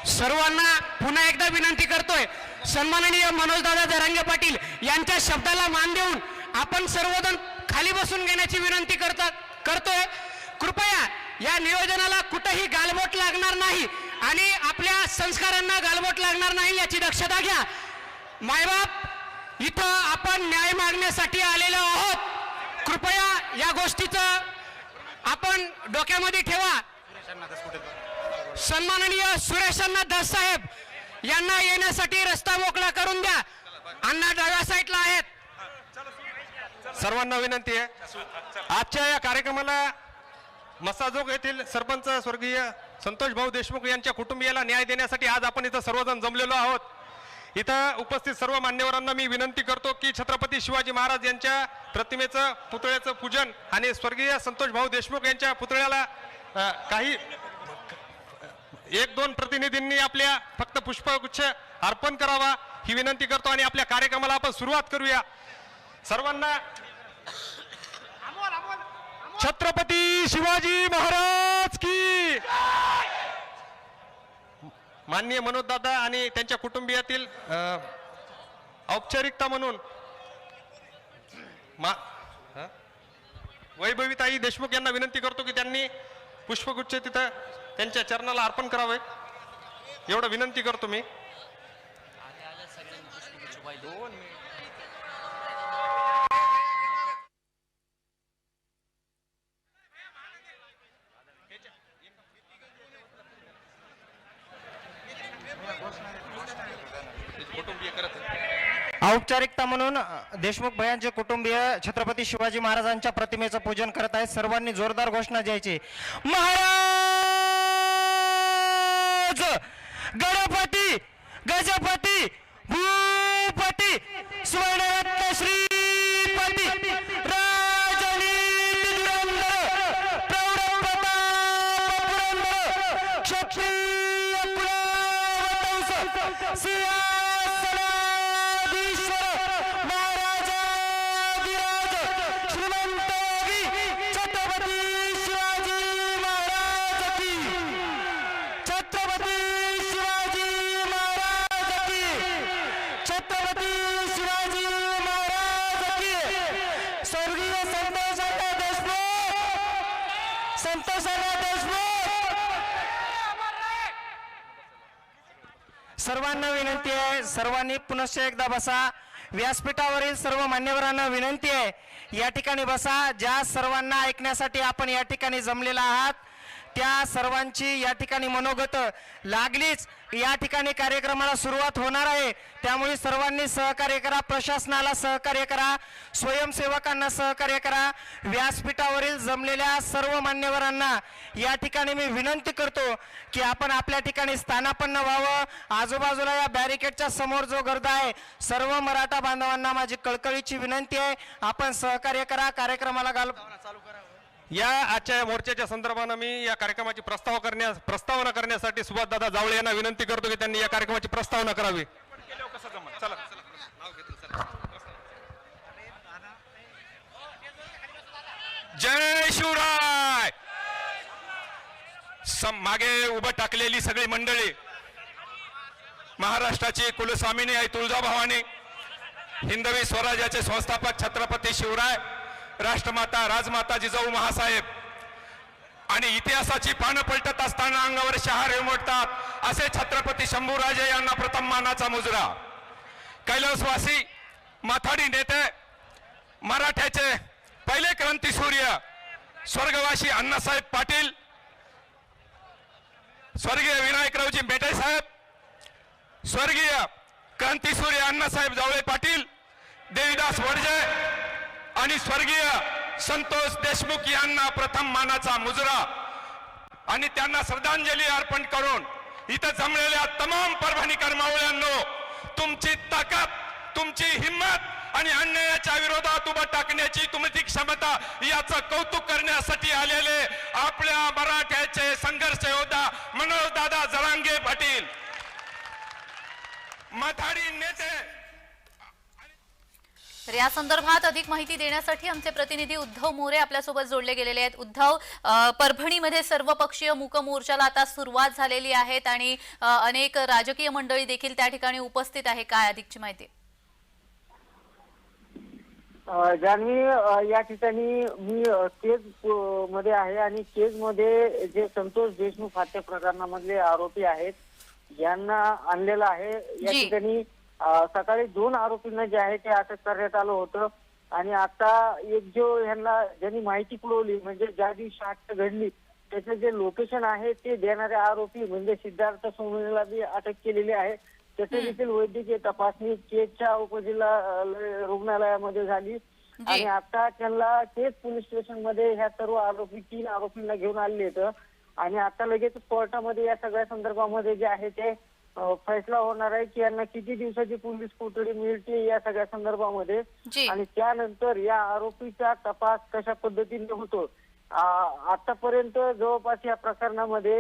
सर्वांना पुन्हा एकदा विनंती करतोय, सन्माननीय मनोजदादा जरांगे पाटील यांच्या शब्दाला मान देऊन आपण सर्वजण खाली बसून घेण्याची विनंती करतोय. कृपया या नियोजनाला कुठेही गालबोट लागणार नाही आणि आपल्या संस्कारांना गालबोट लागणार नाही याची दक्षता घ्या. मायबाप, इथं आपण न्याय मागण्यासाठी आलेलो आहोत. कृपया या गोष्टीचं आपण डोक्यामध्ये ठेवा. सन्माननीय सुरेशांना दास साहेब यांना येण्यासाठी रस्ता मोकळा करून द्या. अण्णा डाव्या साईडला आहेत. सर्वांना विनंती आहे, आजच्या या कार्यक्रमाला मसाजोग येथील सरपंच स्वर्गीय संतोष भाऊ देशमुख यांच्या कुटुंबियाला न्याय देण्यासाठी आज आपण इथं सर्वजण जमलेलो आहोत. इथं उपस्थित सर्व मान्यवरांना मी विनंती करतो की छत्रपती शिवाजी महाराज यांच्या प्रतिमेचं पुतळ्याचं पूजन आणि स्वर्गीय संतोष भाऊ देशमुख यांच्या पुतळ्याला काही 1-2 प्रतिनिधींनी आपल्या फक्त पुष्पगुच्छ अर्पण करावा ही विनंती करतो आणि आपल्या कार्यक्रमाला आपण सुरुवात करूया. सर्वांना छत्रपती शिवाजी महाराज की. माननीय मनोजदादा आणि त्यांच्या कुटुंबियातील औपचारिकता म्हणून वैभवीताई देशमुख यांना विनंती करतो की त्यांनी पुष्पगुच्छ तिथं त्यांच्या चरणाला अर्पण करावे, एवढं विनंती करतो मी. औपचारिकता म्हणून देशमुख भयांचे कुटुंबीय छत्रपती शिवाजी महाराजांच्या प्रतिमेचं पूजन करत आहेत. सर्वांनी जोरदार घोषणा द्यायची. महाराज गणपती गजपती भूपती स्वर्णरत्न श्रीपती राजनीती धुरंधर प्रौढ प्रताप पुरंदर क्षत्रिय कुलवंश सिंहासनाधीश्वर महाराजाधिराज श्रीमंत छत्रपती शिवाजी महाराज की. छत्रपती शिवाजी महाराज की. छत्रपती शिवाजी महाराज की. स्वर्गीय संतोषांना देशमुख सर्वांना विनंती आहे, सर्वांनी पुनश्च एकदा बसा. व्यासपीठावरील सर्व मान्यवरांना विनंती आहे, या ठिकाणी बसा. ज्या सर्वांना ऐकण्यासाठी आपण या ठिकाणी जमलेला आहात त्या सर्वांची या ठिकाणी मनोगत लागलीच. या ठिकाणी कार्यक्रमाला सुरुवात होणार आहे, त्यामुळे सर्वांनी सहकार्य करा. प्रशासनाला सहकार्य करा, स्वयंसेवकांना सहकार्य करा. व्यासपीठावरील जमलेल्या सर्व मान्यवरांना या ठिकाणी मी विनंती करतो की आपण आपल्या ठिकाणी स्थानापन्न व्हावं. आजूबाजूला या बॅरिकेडच्या समोर जो गर्द आहे, सर्व मराठा बांधवांना माझी कळकळीची विनंती आहे, आपण सहकार्य करा. कार्यक्रमाला या आजच्या मोर्चाच्या संदर्भानं मी या कार्यक्रमाची प्रस्तावना करण्यासाठी सुभाषदादा जावळे यांना विनंती करतो की त्यांनी या कार्यक्रमाची प्रस्तावना करावी. जय शिवराय. मागे उभं टाकलेली सगळी मंडळी, महाराष्ट्राची कुलस्वामिनी आई तुळजाभवानी, हिंदवी स्वराज्याचे संस्थापक छत्रपती शिवराय, राष्ट्रमाता राजमाता जिजाऊ महासाहेब आणि इतिहासाची पानं पलटत असताना अंगावर शहारे उमटतात असे छत्रपती शंभूराजे यांना प्रथम मानाचा मुजरा. कैलासवासी माथाडी नेते, मराठ्याचे पहिले क्रांतीसूर्य स्वर्गवासी अण्णासाहेब पाटील, स्वर्गीय विनायकरावजी मेटे साहेब, स्वर्गीय क्रांतीसूर्य अण्णासाहेब जावळे पाटील, देवीदास वडजे आणि स्वर्गीय संतोष देशमुख यांना प्रथम मानाचा मुजरा आणि त्यांना श्रद्धांजली अर्पण करून इथं जमलेल्या तमाम परभणीकर मावळ्यांनो, तुमची ताकद, तुमची हिंमत आणि अन्यायाच्या विरोधात उभं टाकण्याची तुमची क्षमता याचं कौतुक करण्यासाठी आलेले आपल्या मराठ्याचे संघर्ष योद्धा मनोजदादा जरांगे पाटील, माथाडी नेते तर या संदर्भात अधिक माहिती देण्यासाठी आमचे प्रतिनिधी उद्धव मोरे आपल्यासोबत जोडले गेलेले आहेत. उद्धव, परभणीमध्ये सर्वपक्षीय मूक मोर्चाला आता सुरुवात झालेली आहे आणि अनेक राजकीय मंडळी देखील त्या ठिकाणी उपस्थित आहे. काय अधिकची माहिती? जान्हवी, या ठिकाणी मी केज मध्ये आहे आणि केज मध्ये जे संतोष देशमुख हत्या प्रकरणामधले आरोपी आहेत यांना आणलेलं आहे. या जी. ठिकाणी सकाळी 2 आरोपींना जे आहे ते अटक करण्यात आलं होतं आणि आता एक जो ह्यांना ज्यांनी माहिती पुरवली म्हणजे ज्या दिवशी हत्या घडली त्याचं जे लोकेशन आहे ते देणारे आरोपी म्हणजे सिद्धार्थ सोनवणेला बी अटक केलेली आहे. त्याचे देखील वैद्यकीय तपासणी केजच्या उपजिल्हा रुग्णालयामध्ये झाली आणि आता त्यांना केज पोलीस स्टेशन मध्ये ह्या सर्व आरोपी 3 आरोपींना घेऊन आले आहेत आणि आता लगेच कोर्टामध्ये या सगळ्या संदर्भामध्ये जे आहे ते फैसला होणार आहे की यांना किती दिवसाची पोलीस कोठडी मिळते या सगळ्या संदर्भामध्ये आणि त्यानंतर या आरोपीचा तपास कशा पद्धतीने होतो. आतापर्यंत जवळपास या प्रकरणामध्ये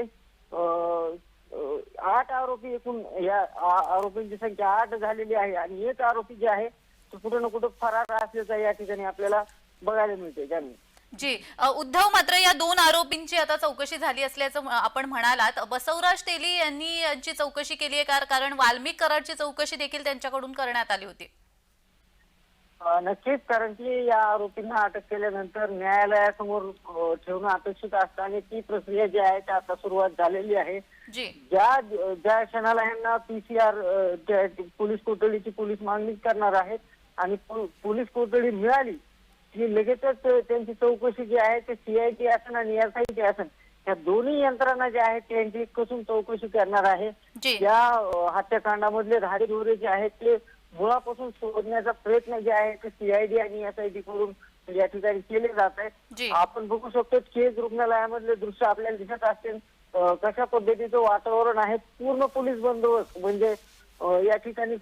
8 आरोपी एकूण या आरोपींची संख्या 8 झालेली आहे आणि एक आरोपी जे आहे तो कुठं ना कुठं फरार असल्याचा या ठिकाणी आपल्याला बघायला मिळते. ज्यांनी जी उद्धव, मात्र या 2 आरोपींची आता चौकशी झाली असल्याचं आपण म्हणालात. बसवराज तेली यांनी यांची चौकशी केली आहे कारण वाल्मिक कराडची चौकशी देखील त्यांच्याकडून करण्यात आली होती. नक्कीच, कारण की या आरोपींना अटक केल्यानंतर न्यायालयासमोर ठेवणं अपेक्षित असतं आणि ती प्रक्रिया जी आहे ती आता सुरुवात झालेली आहे. ज्या क्षणाला यांना PCR पोलीस कोठडीची पोलीस मागणी करणार आहेत आणि पोलीस कोठडी मिळाली की लगेचच त्यांची चौकशी जी आहे ते CID असेल आणि SIT असेल या दोन्ही यंत्रणा ज्या आहेत त्यांची कसून चौकशी करणार आहे. या हत्याकांडामधले धारेदोरे जे आहेत ते मुळापासून शोधण्याचा प्रयत्न जे आहे ते CID आणि SIT कडून या ठिकाणी केले जात आहे. आपण बघू शकतो केज रुग्णालयामधले दृश्य आपल्याला दिसत असतील कशा पद्धतीचं वातावरण आहे. पूर्ण पोलीस बंदोबस्त म्हणजे या ठिकाणी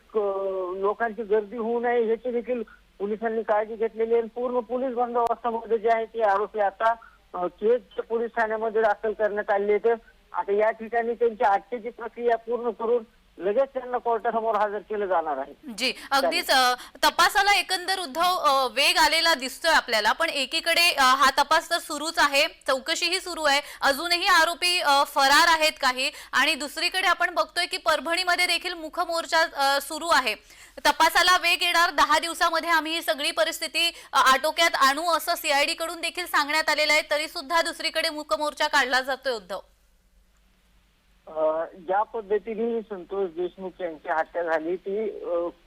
लोकांची गर्दी होऊ नये याची देखील पोलिसांनी काळजी घेतलेली आहे. पूर्ण पोलीस बंदोबस्तामध्ये जे आहे ते आरोपी आता केज पोलीस ठाण्यामध्ये दाखल करण्यात आले आहेत. आता या ठिकाणी त्यांची अटकेची प्रक्रिया पूर्ण करून लगेच त्यांना कोर्टासमोर हजर केलं जाणार आहे. जी, अगदीच तपासाला एकंदर उद्धव वेग आलेला दिसतोय आपल्याला, पण एकीकडे हा तपास तर सुरूच आहे, चौकशीही सुरू आहे, अजूनही आरोपी फरार आहेत काही, आणि दुसरीकडे आपण बघतोय की परभणीमध्ये देखील मुख मोर्चा सुरू आहे. तपासाला वेग येणार, 10 दिवसामध्ये आम्ही ही सगळी परिस्थिती आटोक्यात आणू असं CID कडून देखील सांगण्यात आलेलं आहे. तरी सुद्धा दुसरीकडे मुख मोर्चा काढला जातोय. उद्धव, ज्या पद्धतीने संतोष देशमुख यांची हत्या झाली ती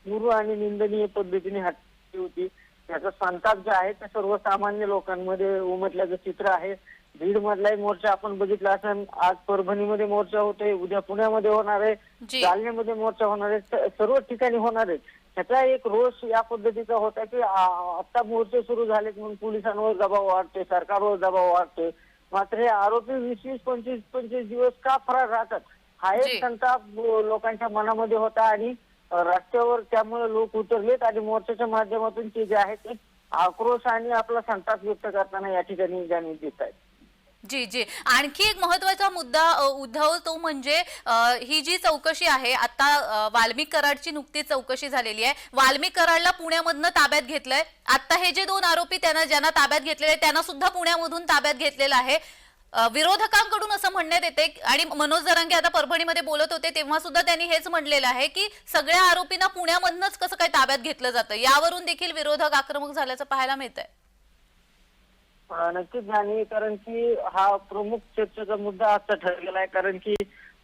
पूर्व आणि निंदनीय पद्धतीने हत्या होती. त्याचा संताप जो आहे ते सर्वसामान्य लोकांमध्ये उमटल्याचं चित्र आहे. बीड मधलाही मोर्चा आपण बघितला असेल, आज परभणीमध्ये मोर्चा होतोय, उद्या पुण्यामध्ये होणार आहे, जालन्यामध्ये मोर्चा होणार आहे, सर्व ठिकाणी होणार आहे. त्याचा एक रोष या पद्धतीचा होता की आता मोर्चे सुरू झालेत म्हणून पोलिसांवर दबाव वाढतोय, सरकारवर दबाव वाढतोय. मात्र हे आरोपी 20-25 दिवस का फरार राहतात हा एक संताप लोकांच्या मनामध्ये होता आणि रस्त्यावर त्यामुळे लोक उतरलेत आणि मोर्चाच्या माध्यमातून ते जे आहे ते आक्रोश आणि आपला संताप व्यक्त करताना या ठिकाणी जाणीव देत आहेत. जी जी, आणखी एक महत्वाचा मुद्दा उद्धव, तो म्हणजे ही जी चौकशी आहे, आता वाल्मिक कराडची नुकतीच चौकशी झालेली आहे. वाल्मिक कराडला पुण्यामधनं ताब्यात घेतलंय. आता हे जे 2 आरोपी ज्यांना ताब्यात घेतलेले त्यांना सुद्धा पुण्यामधून ताब्यात घेतलेलं आहे. विरोधकांकडून असं म्हणण्यात येते आणि मनोज जरांगे आता परभणीमध्ये बोलत होते तेव्हा सुद्धा त्यांनी हेच म्हटलेलं आहे की सगळ्या आरोपींना पुण्यामधनच कसं काय ताब्यात घेतलं जातं. यावरून देखील विरोधक आक्रमक झाल्याचं पाहायला मिळतंय. नक्कीच जाणीव, कारण की हा प्रमुख चर्चेचा मुद्दा आजचा ठरलेला आहे. कारण की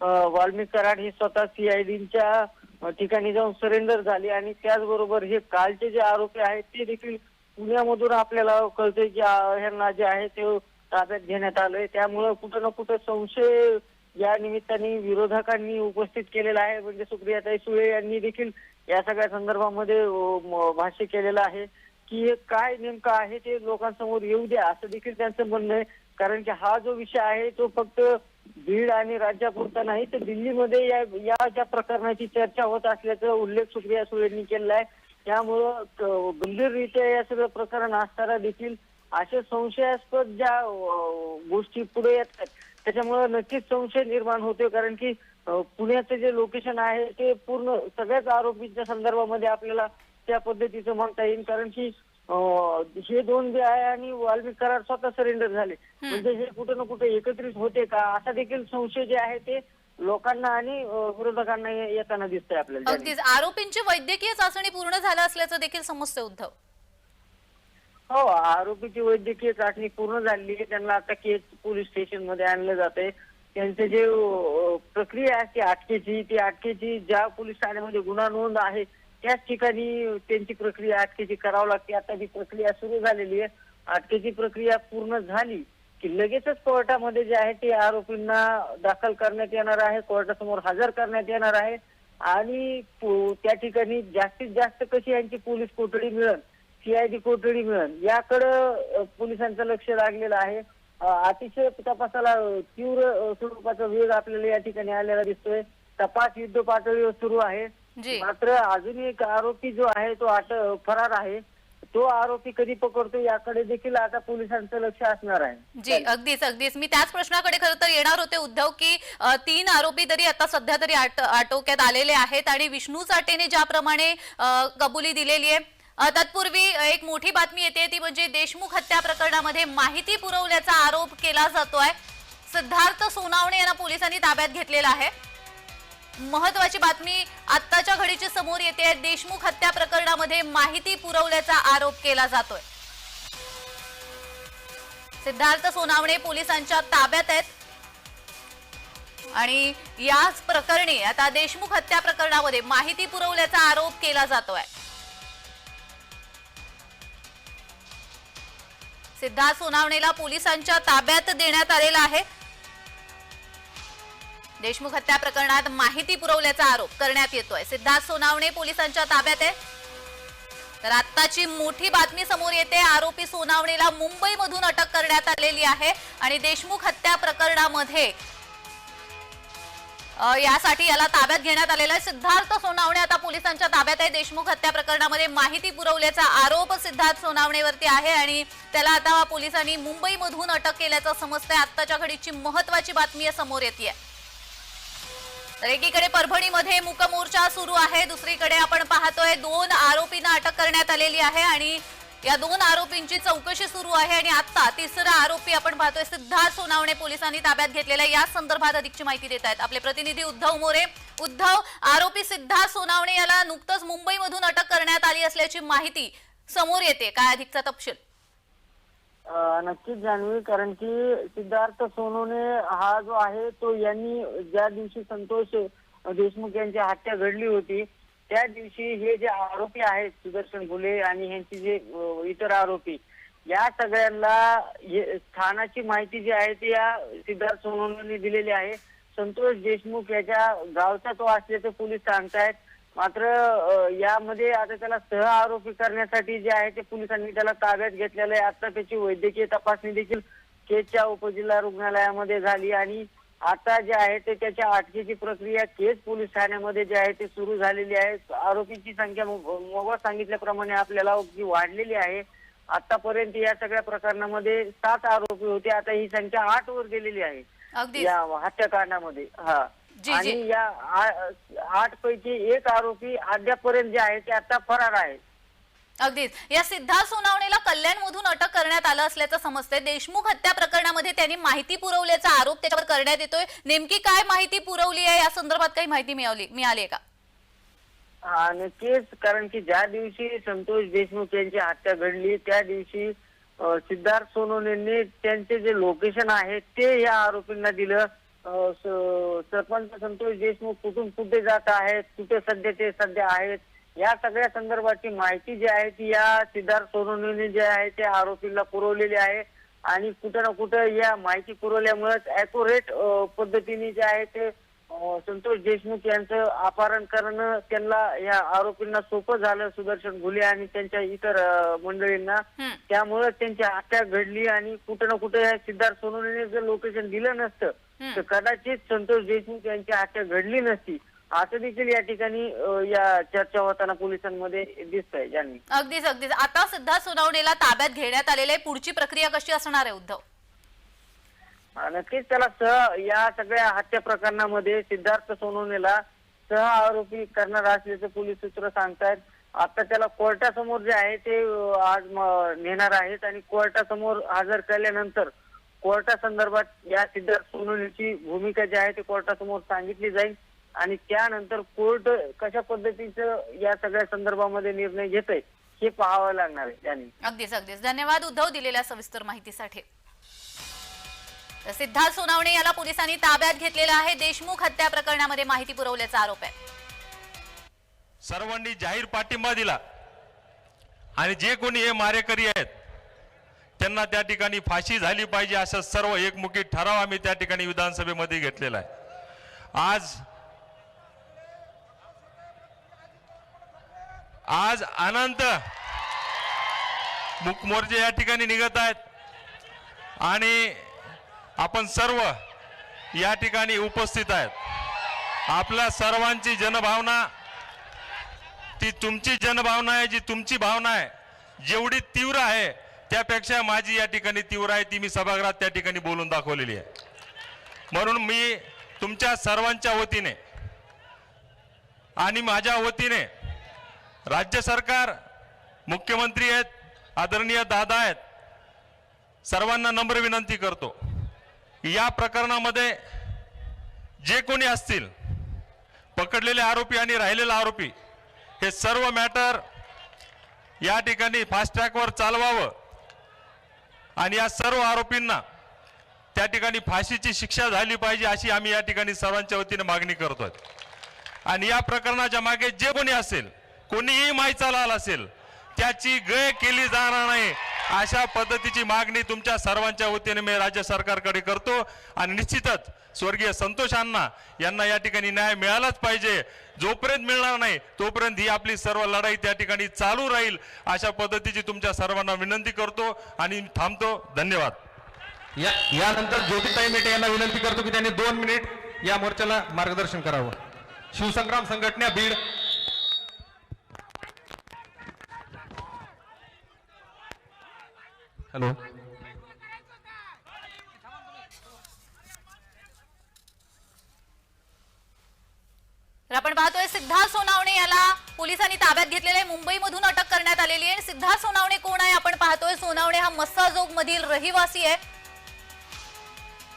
वाल्मिक कराड ही स्वतः CIDच्या ठिकाणी जाऊन सरेंडर झाली आणि त्याचबरोबर हे कालचे जे आरोपी आहेत ते देखील पुण्यामधून आपल्याला कळतंय की ह्यांना जे आहे ते ताब्यात घेण्यात आलंय. त्यामुळं कुठं ना कुठं संशय या निमित्ताने विरोधकांनी उपस्थित केलेला आहे. म्हणजे सुप्रियाताई सुळे यांनी देखील या सगळ्या संदर्भामध्ये भाष्य केलेलं आहे की हे काय नेमकं आहे ते लोकांसमोर येऊ द्या असं देखील त्यांचं म्हणणं आहे. कारण की हा जो विषय आहे तो फक्त बीड आणि राज्यापुरता नाही तर दिल्लीमध्ये या ज्या प्रकरणाची चर्चा होत असल्याचा उल्लेख सुप्रिया सुळेंनी केलेला आहे. त्यामुळं गंभीररित्या या सगळं प्रकरण असताना देखील असे संशयास्पद ज्या गोष्टी पुढे येतात त्याच्यामुळे नक्कीच संशय निर्माण होतो. कारण की पुण्याचं जे लोकेशन आहे ते पूर्ण सगळ्याच आरोपींच्या संदर्भामध्ये आपल्याला त्या पद्धतीचं म्हणता येईल, कारण की हे दोन जे आहे आणि वाल्मिक कराड स्वतः सरेंडर झाले, म्हणजे हे कुठे ना कुठे एकत्रित होते का असा देखील संशय जे आहे ते लोकांना आणि विरोधकांना येताना दिसतंय आपल्याला. अगदीच आरोपींची वैद्यकीय चाचणी पूर्ण झालं असल्याचं देखील समजतं उद्धव. हो, आरोपीची वैद्यकीय चाचणी पूर्ण झालेली आहे. त्यांना आता केज पोलीस स्टेशन मध्ये आणलं जातंय. त्यांचे जे प्रक्रिया आहे ती अटकेची ज्या पोलीस ठाण्यामध्ये गुन्हा नोंद आहे त्याच ठिकाणी त्यांची प्रक्रिया अटकेची करावी लागते. आता ती प्रक्रिया सुरू झालेली आहे. अटकेची प्रक्रिया पूर्ण झाली की लगेचच कोर्टामध्ये जे आहे ते आरोपींना दाखल करण्यात येणार आहे, कोर्टासमोर हजर करण्यात येणार आहे आणि त्या ठिकाणी जास्तीत जास्त कशी यांची पोलीस कोठडी मिळेल, CID कोठडी मिळेल याकडं पोलिसांचं लक्ष लागलेलं आहे. अतिशय तपासाला तीव्र स्वरूपाचा वेग आपल्याला या ठिकाणी आलेला दिसतोय. तपास युद्ध पातळीवर सुरू आहे. मात्र अजून एक आरोपी जो आहे तो फरार आहे. तो आरोपी कधी पकडतो याकडे देखील आता पोलिसांचं लक्ष असणार आहे. जी अगदीच मी त्याच प्रश्नाकडे खरं तर येणार होते उद्धव की 3 आरोपी तरी आता सध्या तरी आटोक्यात आलेले आहेत आणि विष्णू चाटेने ज्याप्रमाणे कबुली दिलेली आहे, तत्पूर्वी एक मोठी बातमी येते ती म्हणजे देशमुख हत्या प्रकरणामध्ये माहिती पुरवल्याचा आरोप केला जातोय. सिद्धार्थ सोनावणे यांना पोलिसांनी ताब्यात घेतलेला आहे. महत्वाची बातमी आत्ताच्या घडीची समोर येते. देशमुख हत्या प्रकरणामध्ये माहिती पुरवल्याचा आरोप केला जातोय. सिद्धार्थ सोनावणे पोलिसांच्या ताब्यात आहेत आणि याच प्रकरणी आता देशमुख हत्या प्रकरणामध्ये माहिती पुरवल्याचा आरोप केला जातोय. सिद्धार्थ सोनावणेला पोलिसांच्या ताब्यात देण्यात आलेला आहे. देशमुख हत्या प्रकरणात माहिती पुरवल्याचा आरोप करण्यात येतोय. सिद्धार्थ सोनावणे पोलिसांच्या ताब्यात आहे. तर आत्ताची मोठी बातमी समोर येते. आरोपी सोनावणेला मुंबईमधून अटक करण्यात आलेली आहे आणि देशमुख हत्या प्रकरणामध्ये यासाठी याला ताब्यात घेण्यात आलेला आहे. सिद्धार्थ सोनावणे आता पोलिसांच्या ताब्यात आहे. देशमुख हत्या प्रकरणामध्ये माहिती पुरवल्याचा आरोप सिद्धार्थ सोनावणेवरती आहे आणि त्याला आता पोलिसांनी मुंबईमधून अटक केल्याचं समजतंय. आत्ताच्या घडीची महत्वाची बातमी समोर येते. तर एकीकडे परभणीमध्ये मूक मोर्चा सुरू आहे, दुसरीकडे आपण पाहतोय 2 आरोपींना अटक करण्यात आलेली आहे आणि या 2 आरोपींची चौकशी सुरू आहे आणि आता तिसरा आरोपी आपण पाहतोय सिद्धार्थ सोनावणे पोलिसांनी ताब्यात घेतलेला. या संदर्भात अधिकची माहिती देत आहेत आपले प्रतिनिधी उद्धव मोरे. उद्धव, आरोपी सिद्धार्थ सोनावणे याला नुकतंच मुंबईमधून अटक करण्यात आली असल्याची माहिती समोर येते, काय अधिकचा तपशील? नक्कीच जाणवी, कारण की सिद्धार्थ सोनवणे हा जो आहे तो यांनी ज्या दिवशी संतोष देशमुख यांची हत्या घडली होती त्या दिवशी हे जे आरोपी आहेत सुदर्शन घुले आणि यांची जे इतर आरोपी या सगळ्यांना स्थानाची माहिती जी आहे ती या सिद्धार्थ सोनवणेंनी दिलेली आहे. संतोष देशमुख याच्या गावचा तो असल्याचं पोलीस सांगतायत. मात्र यामध्ये आता त्याला सह आरोपी करण्यासाठी जे आहे ते पोलिसांनी त्याला ताब्यात घेतलेलं आहे. आता त्याची वैद्यकीय तपासणी देखील केजच्या उपजिल्हा रुग्णालयामध्ये झाली आणि आता जे आहे ते त्याच्या अटकेची प्रक्रिया केज पोलीस ठाण्यामध्ये जे आहे ते सुरू झालेली आहे. आरोपींची संख्या मग सांगितल्याप्रमाणे आपल्याला वाढलेली आहे. आतापर्यंत या सगळ्या प्रकरणामध्ये 7 आरोपी होते, आता ही संख्या 8 वर गेलेली आहे या हत्याकांडामध्ये. आणि या 8 पैकी 1 आरोपी अद्यापर्यंत जे आहे ते आता फरार आहे. अगदीच. या सिद्धार्थ सोनावणेला कल्याणमधून अटक करण्यात आलं असल्याचं समजतंय. देशमुख हत्या प्रकरणामध्ये त्यांनी माहिती पुरवल्याचा आरोप त्याच्यावर करण्यात येतोय. नेमकी काय माहिती पुरवली आहे या संदर्भात काही माहिती मिळाली आहे का? नक्कीच, कारण की ज्या दिवशी संतोष देशमुख यांची हत्या घडली त्या दिवशी सिद्धार्थ सोनवणेंनी त्यांचे जे लोकेशन आहे ते या आरोपींना दिलं. सरपंच संतोष देशमुख कुठून कुठे जात आहेत, कुठे सध्या आहेत, या सगळ्या संदर्भाची माहिती जी आहे ती या सिद्धार्थ सोनवणेने जे आहे ते आरोपींना पुरवलेली आहे आणि कुठं ना कुठं या माहिती पुरवल्यामुळेच ऍक्युरेट पद्धतीने जे आहे ते संतोष देशमुख यांचं अपहरण करणं त्यांना या आरोपींना सोपं झालं, सुदर्शन घुले आणि त्यांच्या इतर मंडळींना. त्यामुळे त्यांची हत्या घडली आणि कुठं ना कुठे सिद्धार्थ सोनवणेने जर लोकेशन दिलं नसतं तर कदाचित संतोष देशमुख यांची हत्या घडली नसती, असं देखील या ठिकाणी या चर्चा होताना पोलिसांमध्ये दिसत आहे. ज्यांनी अगदीच. आता सिद्धार्थ सोनावणेला ताब्यात घेण्यात आलेले आहे, पुढची प्रक्रिया कशी असणार आहे उद्धव? नक्कीच त्याला या सगळ्या हत्या प्रकरणामध्ये सिद्धार्थ सोनवणेला सह आरोपी करणार असल्याचं पोलीस सूत्र सांगतायत. आता त्याला कोर्टासमोर जे आहे ते आज नेणार आहेत आणि कोर्टासमोर हजर केल्यानंतर कोर्टासंदर्भात या सिद्धार्थ सोनवणेची भूमिका जी आहे ते कोर्टासमोर सांगितली जाईल आणि त्यानंतर कोर्ट कशा पद्धतीचं या सगळ्या संदर्भामध्ये निर्णय घेत आहे हे पाहावं लागणार आहे त्यांनी. अगदीच धन्यवाद उद्धव दिलेल्या सविस्तर माहितीसाठी. तर सिद्धार्थ सोनावणे याला पोलिसांनी ताब्यात घेतलेलं आहे. देशमुख हत्या प्रकरणामध्ये माहिती पुरवल्याचा आरोप आहे. सर्वांनी जाहीर पाठिंबा दिला आणि जे कोणी हे मारेकरी आहेत त्यांना त्या ठिकाणी फाशी झाली पाहिजे असं सर्व एकमुखी ठराव आम्ही त्या ठिकाणी विधानसभेमध्ये घेतलेला आहे. आज अनंत मुकमोर्चे या ठिकाणी निघत आहेत आणि आपण सर्व या ठिकाणी उपस्थित आहेत. आपल्या सर्वांची जनभावना ती तुमची जनभावना आहे, जी तुमची भावना आहे जेवढी तीव्र आहे त्यापेक्षा माझी या ठिकाणी तीव्र आहे, ती मी सभागृहात त्या ठिकाणी बोलून दाखवलेली आहे. म्हणून मी तुमच्या सर्वांच्या वतीने आणि माझ्या वतीने राज्य सरकार, मुख्यमंत्री आहेत, आदरणीय दादा आहेत, सर्वांना नम्र विनंती करतो या प्रकरणामध्ये जे कोणी असतील पकडलेले आरोपी आणि राहिलेले आरोपी हे सर्व मॅटर या ठिकाणी फास्ट ट्रॅकवर चालवावं आणि या सर्व आरोपींना त्या ठिकाणी फाशीची शिक्षा झाली पाहिजे अशी आम्ही या ठिकाणी सर्वांच्या वतीने मागणी करतोय. आणि या प्रकरणाच्या मागे जे कोणी असेल, कोणीही माहीचा लाल असेल, त्याची गय केली जाणार नाही अशा पद्धतीची मागणी तुमच्या सर्वांच्या वतीने मी राज्य सरकारकडे करतो. आणि निश्चितच स्वर्गीय संतोष अण्णा यांना या ठिकाणी न्याय मिळालाच पाहिजे. जोपर्यंत मिळणार नाही तोपर्यंत ही आपली सर्व लढाई त्या ठिकाणी चालू राहील अशा पद्धतीची तुमच्या सर्वांना विनंती करतो आणि थांबतो. धन्यवाद. यानंतर ज्योतिताई मेटे यांना विनंती करतो की त्यांनी 2 मिनिट या मोर्चाला मार्गदर्शन करावं. शिवसंग्राम संघटना बीड. हॅलो. तर आपण पाहतोय सिद्धार्थ सोनावणे याला पोलिसांनी ताब्यात घेतलेले आहे. मुंबईमधून अटक करण्यात आलेली आहे. सिद्धार्थ सोनावणे कोण आहे आपण पाहतोय. सोनावणे हा मस्साजोग मधील रहिवासी आहे.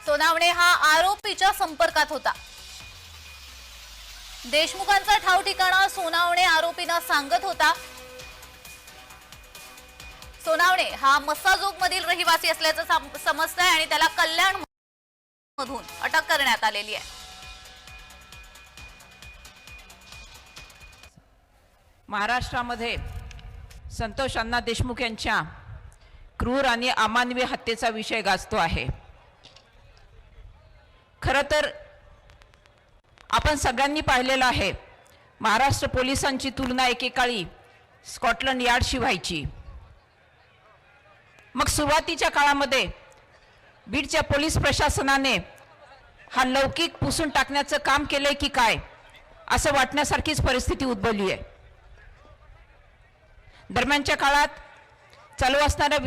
सोनावणे हा आरोपीच्या संपर्कात होता. देशमुखांचा ठाव ठिकाणा सोनावणे आरोपींना सांगत होता. सोनावणे हा मस्साजोग मधील रहिवासी असल्याचं समजतंय आणि त्याला कल्याण मधून अटक करण्यात आलेली आहे. महाराष्ट्रामध्ये संतोष अण्णा देशमुख यांच्या क्रूर आणि अमानवी हत्येचा विषय गाजतो आहे. खरं तर आपण सगळ्यांनी पाहिलेलं आहे, महाराष्ट्र पोलिसांची तुलना एकेकाळी स्कॉटलंड यार्डशी व्हायची. मग सुरुवातीच्या काळामध्ये बीडच्या पोलीस प्रशासनाने हा लौकिक पुसून टाकण्याचं काम केलंय की काय असं वाटण्यासारखीच परिस्थिती उद्भवली आहे. दरम्यानच्या काळात चालू असणाऱ्या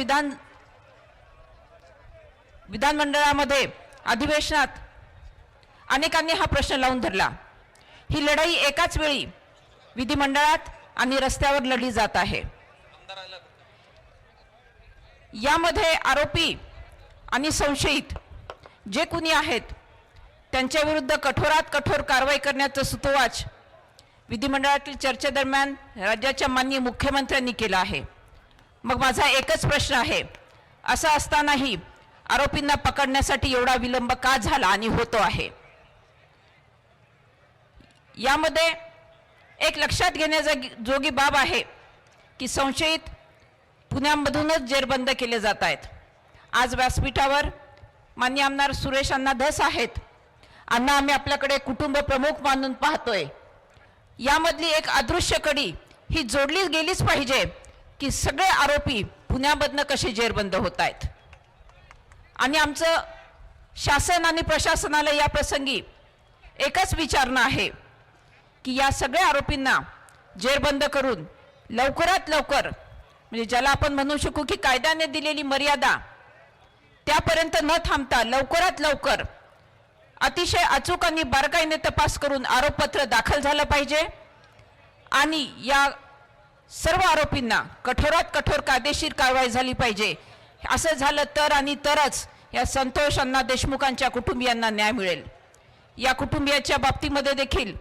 विधानमंडळामध्ये अधिवेशनात अनेकांनी हा प्रश्न लावून धरला. ही लढाई एकाच वेळी विधिमंडळात आणि रस्त्यावर लढली जात आहे. यामध्ये आरोपी आणि संशयित जे कुणी आहेत त्यांच्या विरुद्ध कठोरात कठोर कारवाई करण्याचं सूतोवाच विधिमंडळातील चर्चेदरम्यान राज्याच्या माननीय मुख्यमंत्र्यांनी केला आहे. मग माझा एकच प्रश्न आहे, असं असतानाही आरोपींना पकडण्यासाठी एवढा विलंब का झाला आणि होतो आहे? यामध्ये एक लक्षात घेण्याजोगी बाब आहे की संशयित पुण्यामधूनच जेरबंद केले जात आहेत. आज व्यासपीठावर माननीय आमदार सुरेश अण्णा धस आहेत. अण्णा, आम्ही आपल्याकडे कुटुंब प्रमुख मानून पाहतोय. यामधली एक अदृश्य कडी ही जोडली गेलीच पाहिजे की सगळे आरोपी पुण्यामधनं कसे जेरबंद होत आहेत. आणि आमचं शासन आणि प्रशासनाला या प्रसंगी एकच विचारणं आहे की या सगळ्या आरोपींना जेरबंद करून लवकरात लवकर, म्हणजे ज्याला आपण म्हणू शकू की कायद्याने दिलेली मर्यादा, त्यापर्यंत न थांबता लवकरात लवकर अतिशय अचूक आणि बारकाईने तपास करून आरोपपत्र दाखल झालं पाहिजे. आणि या सर्व आरोपींना कठोरात कठोर कायदेशीर कारवाई झाली पाहिजे. असं झालं तर आणि तरच या संतोष अण्णा देशमुखांच्या कुटुंबियांना न्याय मिळेल. या कुटुंबियाच्या बाबतीमध्ये देखील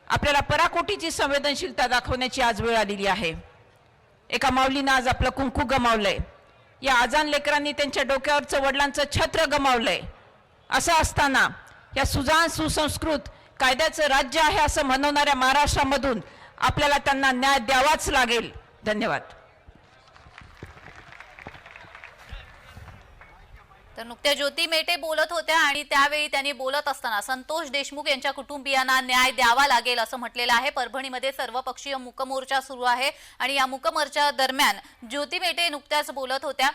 आपल्याला पराकोटीची संवेदनशीलता दाखवण्याची आज वेळ आलेली आहे. एका माऊलीनं आज आपलं कुंकू गमावलंय. या आजान लेकरांनी त्यांच्या डोक्यावरचं वडिलांचं छत्र गमावलंय. असं असताना या सुजाण सुसंस्कृत कायद्याचं राज्य आहे असं म्हणवणाऱ्या महाराष्ट्रामधून आपल्याला त्यांना न्याय द्यावाच लागेल. धन्यवाद. तर नुकत्या ज्योती मेटे बोलत होत्या आणि त्यावेळी त्यांनी बोलत असताना संतोष देशमुख यांच्या कुटुंबियांना न्याय द्यावा लागेल असं म्हटलेलं आहे. परभणीमध्ये सर्वपक्षीय मूकमोर्चा सुरू आहे आणि या मूकमोर्चा दरम्यान ज्योती मेटे नुकत्याच बोलत होत्या.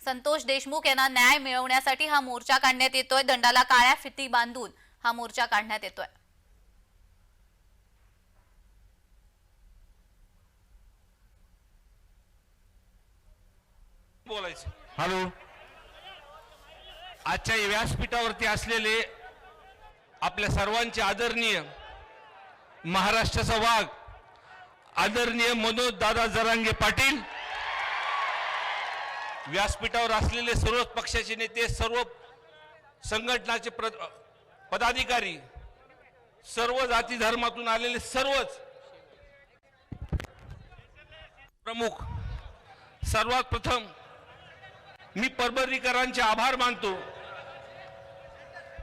संतोष देशमुख यांना न्याय मिळवण्यासाठी हा मोर्चा काढण्यात येतोय. दंडाला काळ्या फिती बांधून हा मोर्चा काढण्यात येतोय. बोलायचं. हॅलो. आजच्या या व्यासपीठावरती असलेले आपल्या सर्वांचे आदरणीय महाराष्ट्राचा वाघ आदरणीय मनोज दादा जरांगे पाटील, व्यासपीठावर असलेले सर्व पक्षाचे नेते, सर्व संघटनाचे पदाधिकारी, सर्व जाती धर्मातून आलेले सर्वच प्रमुख, सर्वात प्रथम मी परभणीकरांचे आभार मानतो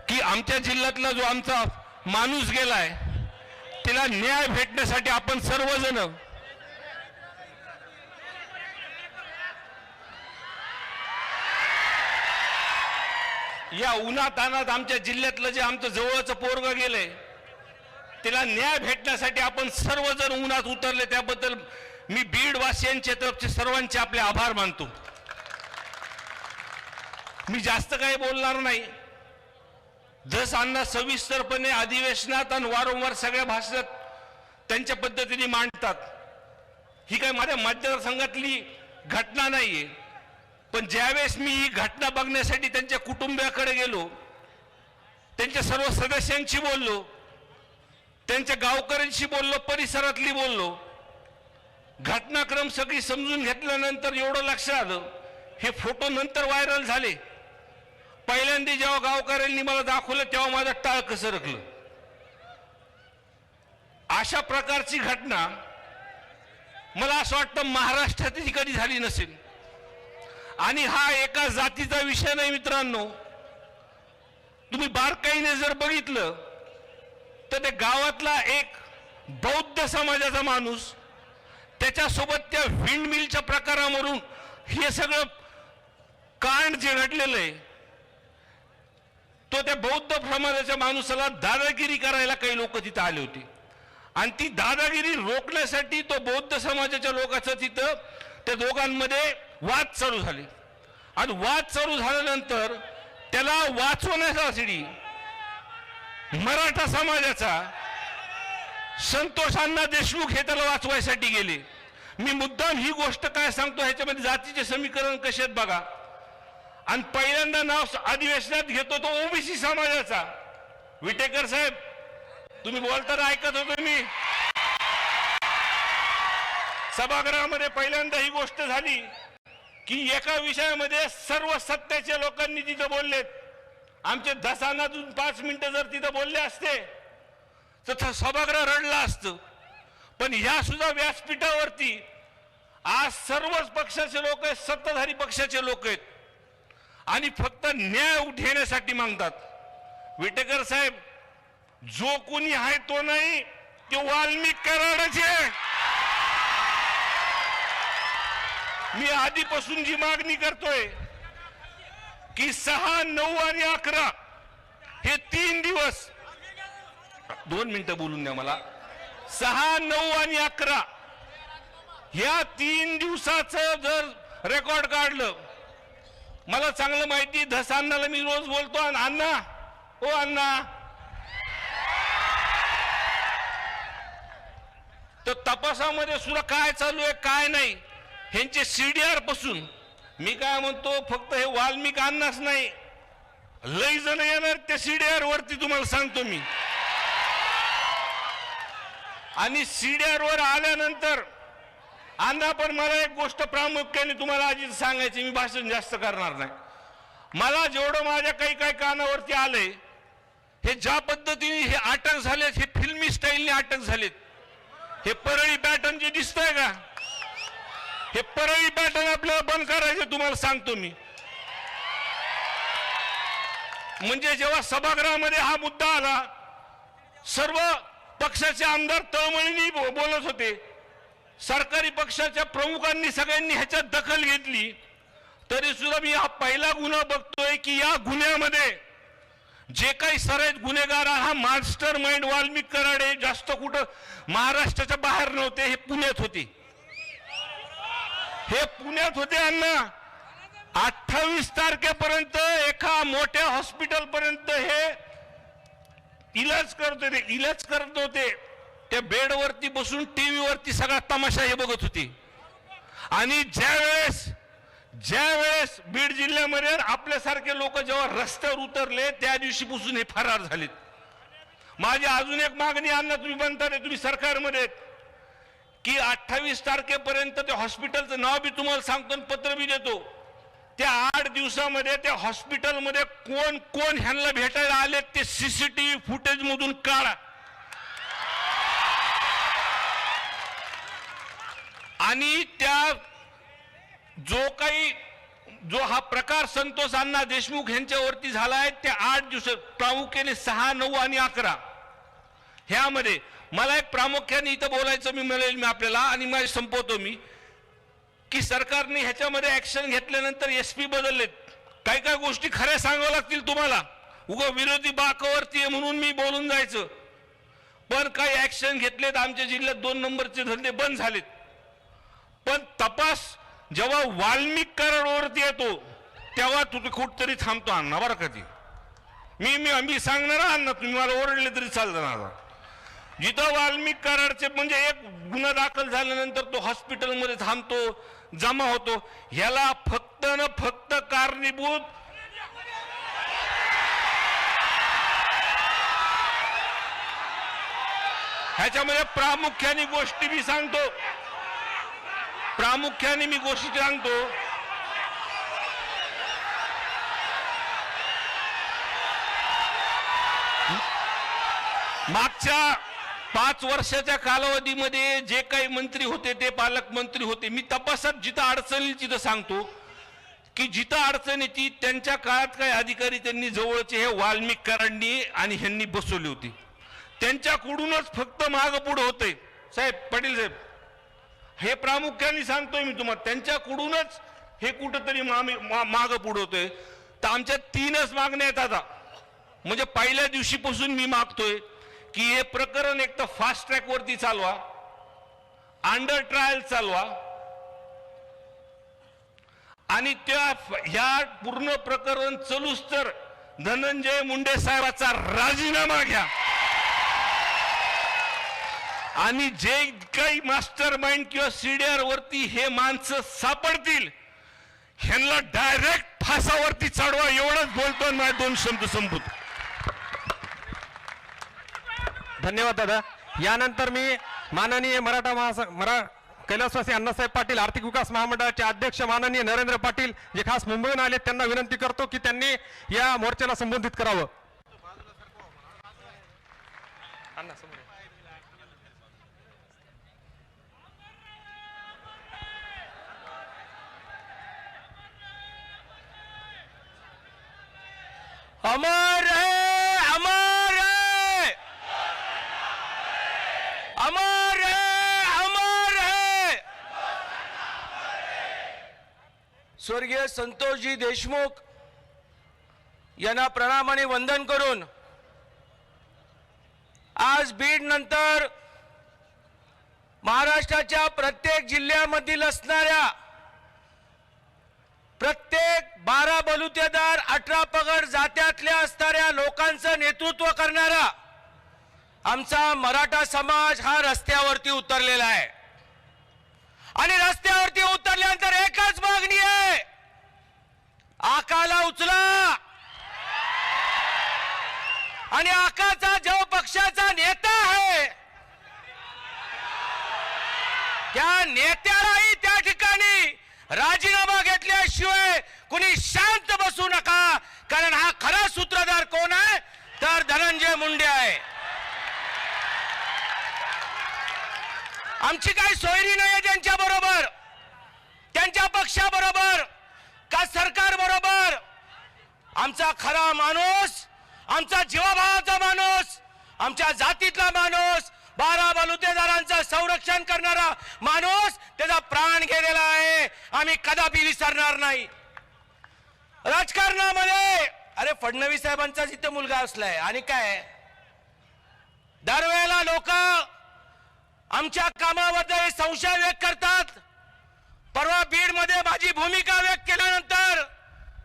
की आमच्या जिल्ह्यातला जो आमचा माणूस गेलाय त्याला न्याय भेटण्यासाठी आपण सर्वजण या उन्हातानात आमच्या जिल्ह्यातलं जे आमचं जवळचं पोरग गेलंय त्याला न्याय भेटण्यासाठी आपण सर्वजण उन्हात उतरले. त्याबद्दल मी बीड वासियांच्या तर्फे सर्वांचे आपले आभार मानतो. मी जास्त काही बोलणार नाही. अण्णा सविस्तरपणे अधिवेशनात आणि वारंवार सगळ्या भाषणात त्यांच्या पद्धतीने मांडतात. ही काही माझ्या मतदारसंघातली घटना नाहीये, पण ज्यावेळेस मी ही घटना बघण्यासाठी त्यांच्या कुटुंबियाकडे गेलो, त्यांच्या सर्व सदस्यांशी बोललो, त्यांच्या गावकऱ्यांशी बोललो, परिसरातली बोललो, घटनाक्रम सगळी समजून घेतल्यानंतर एवढं लक्षात आलं, हे फोटो नंतर व्हायरल झाले. पहिल्यांदा जेव्हा गावकऱ्यांनी मला दाखवलं तेव्हा माझं टाळ सरकलं. अशा प्रकारची घटना मला असं वाटतं महाराष्ट्रातही कधी झाली नसेल. आणि हा एका जातीचा विषय नाही मित्रांनो. तुम्ही बारकाईने जर बघितलं तर ते गावातला एक बौद्ध समाजाचा माणूस, त्याच्यासोबत त्या विंड मिलच्या प्रकारावरून हे सगळं कांड जे घडलेलं आहे, तो त्या बौद्ध समाजाच्या माणूसाला दादागिरी करायला काही लोक तिथं आले होते. आणि ती दादागिरी रोखण्यासाठी तो बौद्ध समाजाच्या लोकांचं तिथं त्या दोघांमध्ये वाद चालू झाले. आणि वाद चालू झाल्यानंतर त्याला वाचवण्यासाठी मराठा समाजाचा संतोष अण्णा देशमुख हे त्याला वाचवायसाठी गेले. मी मुद्दाम ही गोष्ट काय सांगतो, ह्याच्यामध्ये जातीचे समीकरण कसे आहेत बघा. आणि पहिल्यांदा नाव अधिवेशनात घेतो तो ओबीसी समाजाचा. विटेकर साहेब, तुम्ही बोलताना ऐकत होतो मी. सभागृहामध्ये पहिल्यांदा ही गोष्ट झाली की एका विषयामध्ये सर्व सत्तेच्या लोकांनी तिथं बोललेत. आमचे दसानातून 5 मिनिटं जर तिथं बोलले असते तर सभागृह रडलं असतं. पण ह्या सुद्धा व्यासपीठावरती आज सर्वच पक्षाचे लोक आहेत, सत्ताधारी पक्षाचे लोक आहेत आणि फक्त न्याय उठवण्यासाठी मागतात. विटेकर साहेब, जो कोणी आहे तो नाही, तो वाल्मिक कराडाचे. मी आधीपासून जी मागणी करतोय की 6, 9 आणि 11 हे 3 दिवस, 2 मिनिटं बोलून द्या मला. 6, 9 आणि 11 या 3 दिवसाचं जर रेकॉर्ड काढलं, मला चांगलं माहिती, धसांनाला मी रोज बोलतो, अण्णा ओ अण्णा, तर तपासामध्ये सुद्धा काय चालू आहे काय नाही ह्यांचे सीडीआर पासून मी काय म्हणतो, फक्त हे वाल्मिक अण्णाच नाही, लई जण येणार त्या सीडीआर वरती, तुम्हाला सांगतो मी. आणि सीडीआर वर आल्यानंतर अण्णा, पण मला एक गोष्ट प्रामुख्याने तुम्हाला आजी सांगायची, मी भाषण जास्त करणार नाही. मला जेवढं माझ्या काही कानावरती आलंय, हे ज्या पद्धतीने हे अटक झालेत, हे फिल्मी स्टाईलने अटक झालेत. हे परळी पॅटर्न जे दिसतंय का, हे परळी पॅटर्न आपल्याला बंद करायचं, तुम्हाला सांगतो मी. म्हणजे जेव्हा सभागृहामध्ये हा मुद्दा आला, सर्व पक्षाचे आमदार तळमळीने बोलत होते, सरकारी पक्षाच्या प्रमुखांनी सगळ्यांनी ह्याच्यात दखल घेतली, तरी सुद्धा मी हा पहिला गुन्हा बघतोय की या गुन्ह्यामध्ये जे काही सराईत गुन्हेगार, हा मास्टर माइंड वाल्मिक कराडे जास्त कुठं महाराष्ट्राच्या बाहेर नव्हते, हे पुण्यात होते. हे पुण्यात होते अण्णा. 28 तारखेपर्यंत एका मोठ्या हॉस्पिटल पर्यंत हे इलाज करत होते. त्या बेडवरती बसून टीव्ही वरती सगळा तमाशा हे बघत होते. आणि ज्यावेळेस बीड जिल्ह्यामध्ये आपल्यासारखे लोक जेव्हा रस्त्यावर उतरले, त्या दिवशीपासून हे फरार झालेत. माझी अजून एक मागणी अण्णा, तुम्ही म्हणता रे, तुम्ही सरकारमध्ये, की 28 तारखेपर्यंत त्या हॉस्पिटलचं नाव बी तुम्हाला सांगतो आणि पत्र बी देतो. त्या 8 दिवसामध्ये त्या हॉस्पिटलमध्ये कोण कोण ह्यांना भेटायला आले ते सीसीटीव्ही फुटेज मधून काढा. आणि त्या जो हा प्रकार संतोष अण्णा देशमुख यांच्यावरती झाला आहे, त्या 8 दिवस प्रामुख्याने 6, 9 आणि 11 ह्यामध्ये मला एक प्रामुख्याने इथं बोलायचं मी आपल्याला, आणि माझे संपवतो मी, की सरकारने ह्याच्यामध्ये ऍक्शन घेतल्यानंतर एसपी बदललेत. काही गोष्टी खऱ्या सांगाव्या लागतील तुम्हाला, उगा विरोधी बाकावरती आहे म्हणून मी बोलून जायचं. पण काही ऍक्शन घेतलेत. आमच्या जिल्ह्यात 2 नंबरचे धंदे बंद झालेत. पण तपास जेव्हा वाल्मिक कराडवरती येतो, तेव्हा तुम्ही कुठतरी थांबतो अण्णा, बरं का? ती मी सांगणार अण्णा, तुम्ही मला ओरडले तरी चालतं. जिथं वाल्मिक कराडचे म्हणजे एक गुन्हा दाखल झाल्यानंतर तो हॉस्पिटलमध्ये थांबतो, जमा होतो, ह्याला फक्त न फक्त कारणीभूत ह्याच्यामध्ये प्रामुख्याने गोष्टी मी सांगतो. मागच्या 5 वर्षाच्या कालावधीमध्ये जे काही मंत्री होते, ते पालकमंत्री होते, मी तपासात जिथं अडचणी तिथं सांगतो की जिथं अडचण येते त्यांच्या काळात काही अधिकारी त्यांनी जवळचे हे वाल्मिक कराडनी आणि ह्यांनी बसवले होते. त्यांच्याकडूनच फक्त मागं पुढे होते. साहेब, पाटील साहेब, हे प्रामुख्याने सांगतोय मी तुम्हाला, त्यांच्याकडूनच हे कुठंतरी मागं पुढे होतोय. तर आमच्या 3च मागण्या आहेत आता. म्हणजे पहिल्या दिवशीपासून मी मागतोय की हे प्रकरण एक तर फास्ट ट्रॅक वरती चालवा, अंडर ट्रायल चालवा, आणि ह्या पूर्ण प्रकरण चलूच तर धनंजय मुंडे साहेबाचा राजीनामा घ्या. आणि जे काही मास्टर माइंड किंवा सीडीआर वरती हे माणसं सापडतील, ह्यांना डायरेक्ट फासावरती चढवा. एवढंच बोलतो, माझे 2 शब्द संपवतो. धन्यवाद दादा. यानंतर मी माननीय कैलासवासी अण्णासाहेब पाटील आर्थिक विकास महामंडळाचे अध्यक्ष माननीय नरेंद्र पाटील, जे खास मुंबईहून आले, त्यांना विनंती करतो की त्यांनी या मोर्चाला संबोधित करावं. अमर है, अमर है, अमर है, अमर है. स्वर्गीय संतोषजी देशमुख यांना प्रणाम आणि वंदन करून आज बीड नंतर महाराष्ट्राच्या प्रत्येक जिल्ह्यामधील असणाऱ्या प्रत्येक 12 बलुतेदार 18 पगड जात्यातल्या असणाऱ्या लोकांचं नेतृत्व करणारा आमचा मराठा समाज हा रस्त्यावरती उतरलेला आहे. आणि रस्त्यावरती उतरल्यानंतर एकच मागणी आहे, आकाला उचला. आणि आकाचा जो पक्षाचा नेता आहे, त्या नेत्याला कुणी शांत बसू नका, कारण हा खरा सूत्रधार कोण आहे तर धनंजय मुंडे आहे. आमची काही सोयरी नाही त्यांच्या बरोबर, त्यांच्या पक्षाबरोबर का सरकार बरोबर. आमचा खरा माणूस, आमचा जीवाभावाचा माणूस, आमच्या जातीतला माणूस, 12 बलुतेदारांचं संरक्षण करणारा माणूस त्याचा प्राण गेलेला आहे. आम्ही कदापि विसरणार नाही. राजकारणामध्ये अरे फडणवीस साहेबांचा जिथे मुलगा असलाय आणि काय दरवेळेला लोक आमच्या कामाबद्दल संशय व्यक्त करतात. परवा बीड मध्ये माझी भूमिका व्यक्त केल्यानंतर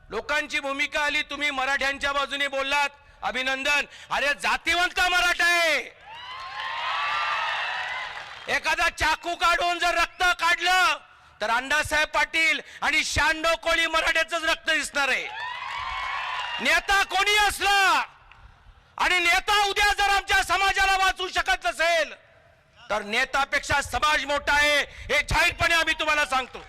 लोकांची भूमिका आली, तुम्ही मराठ्यांच्या बाजूने बोललात, अभिनंदन. अरे जातीवंत मराठा आहे. एखादा चाकू काढून जर रक्त काढलं तर अण्णासाहेब पाटील आणि शांडो कोळी मराठ्याचंच रक्त दिसणार आहे. नेता कोणी असला आणि नेता उद्या जर आमच्या समाजाला वाचवू शकत नसेल तर नेतापेक्षा समाज मोठा आहे, हे जाहीरपणे आम्ही तुम्हाला सांगतो.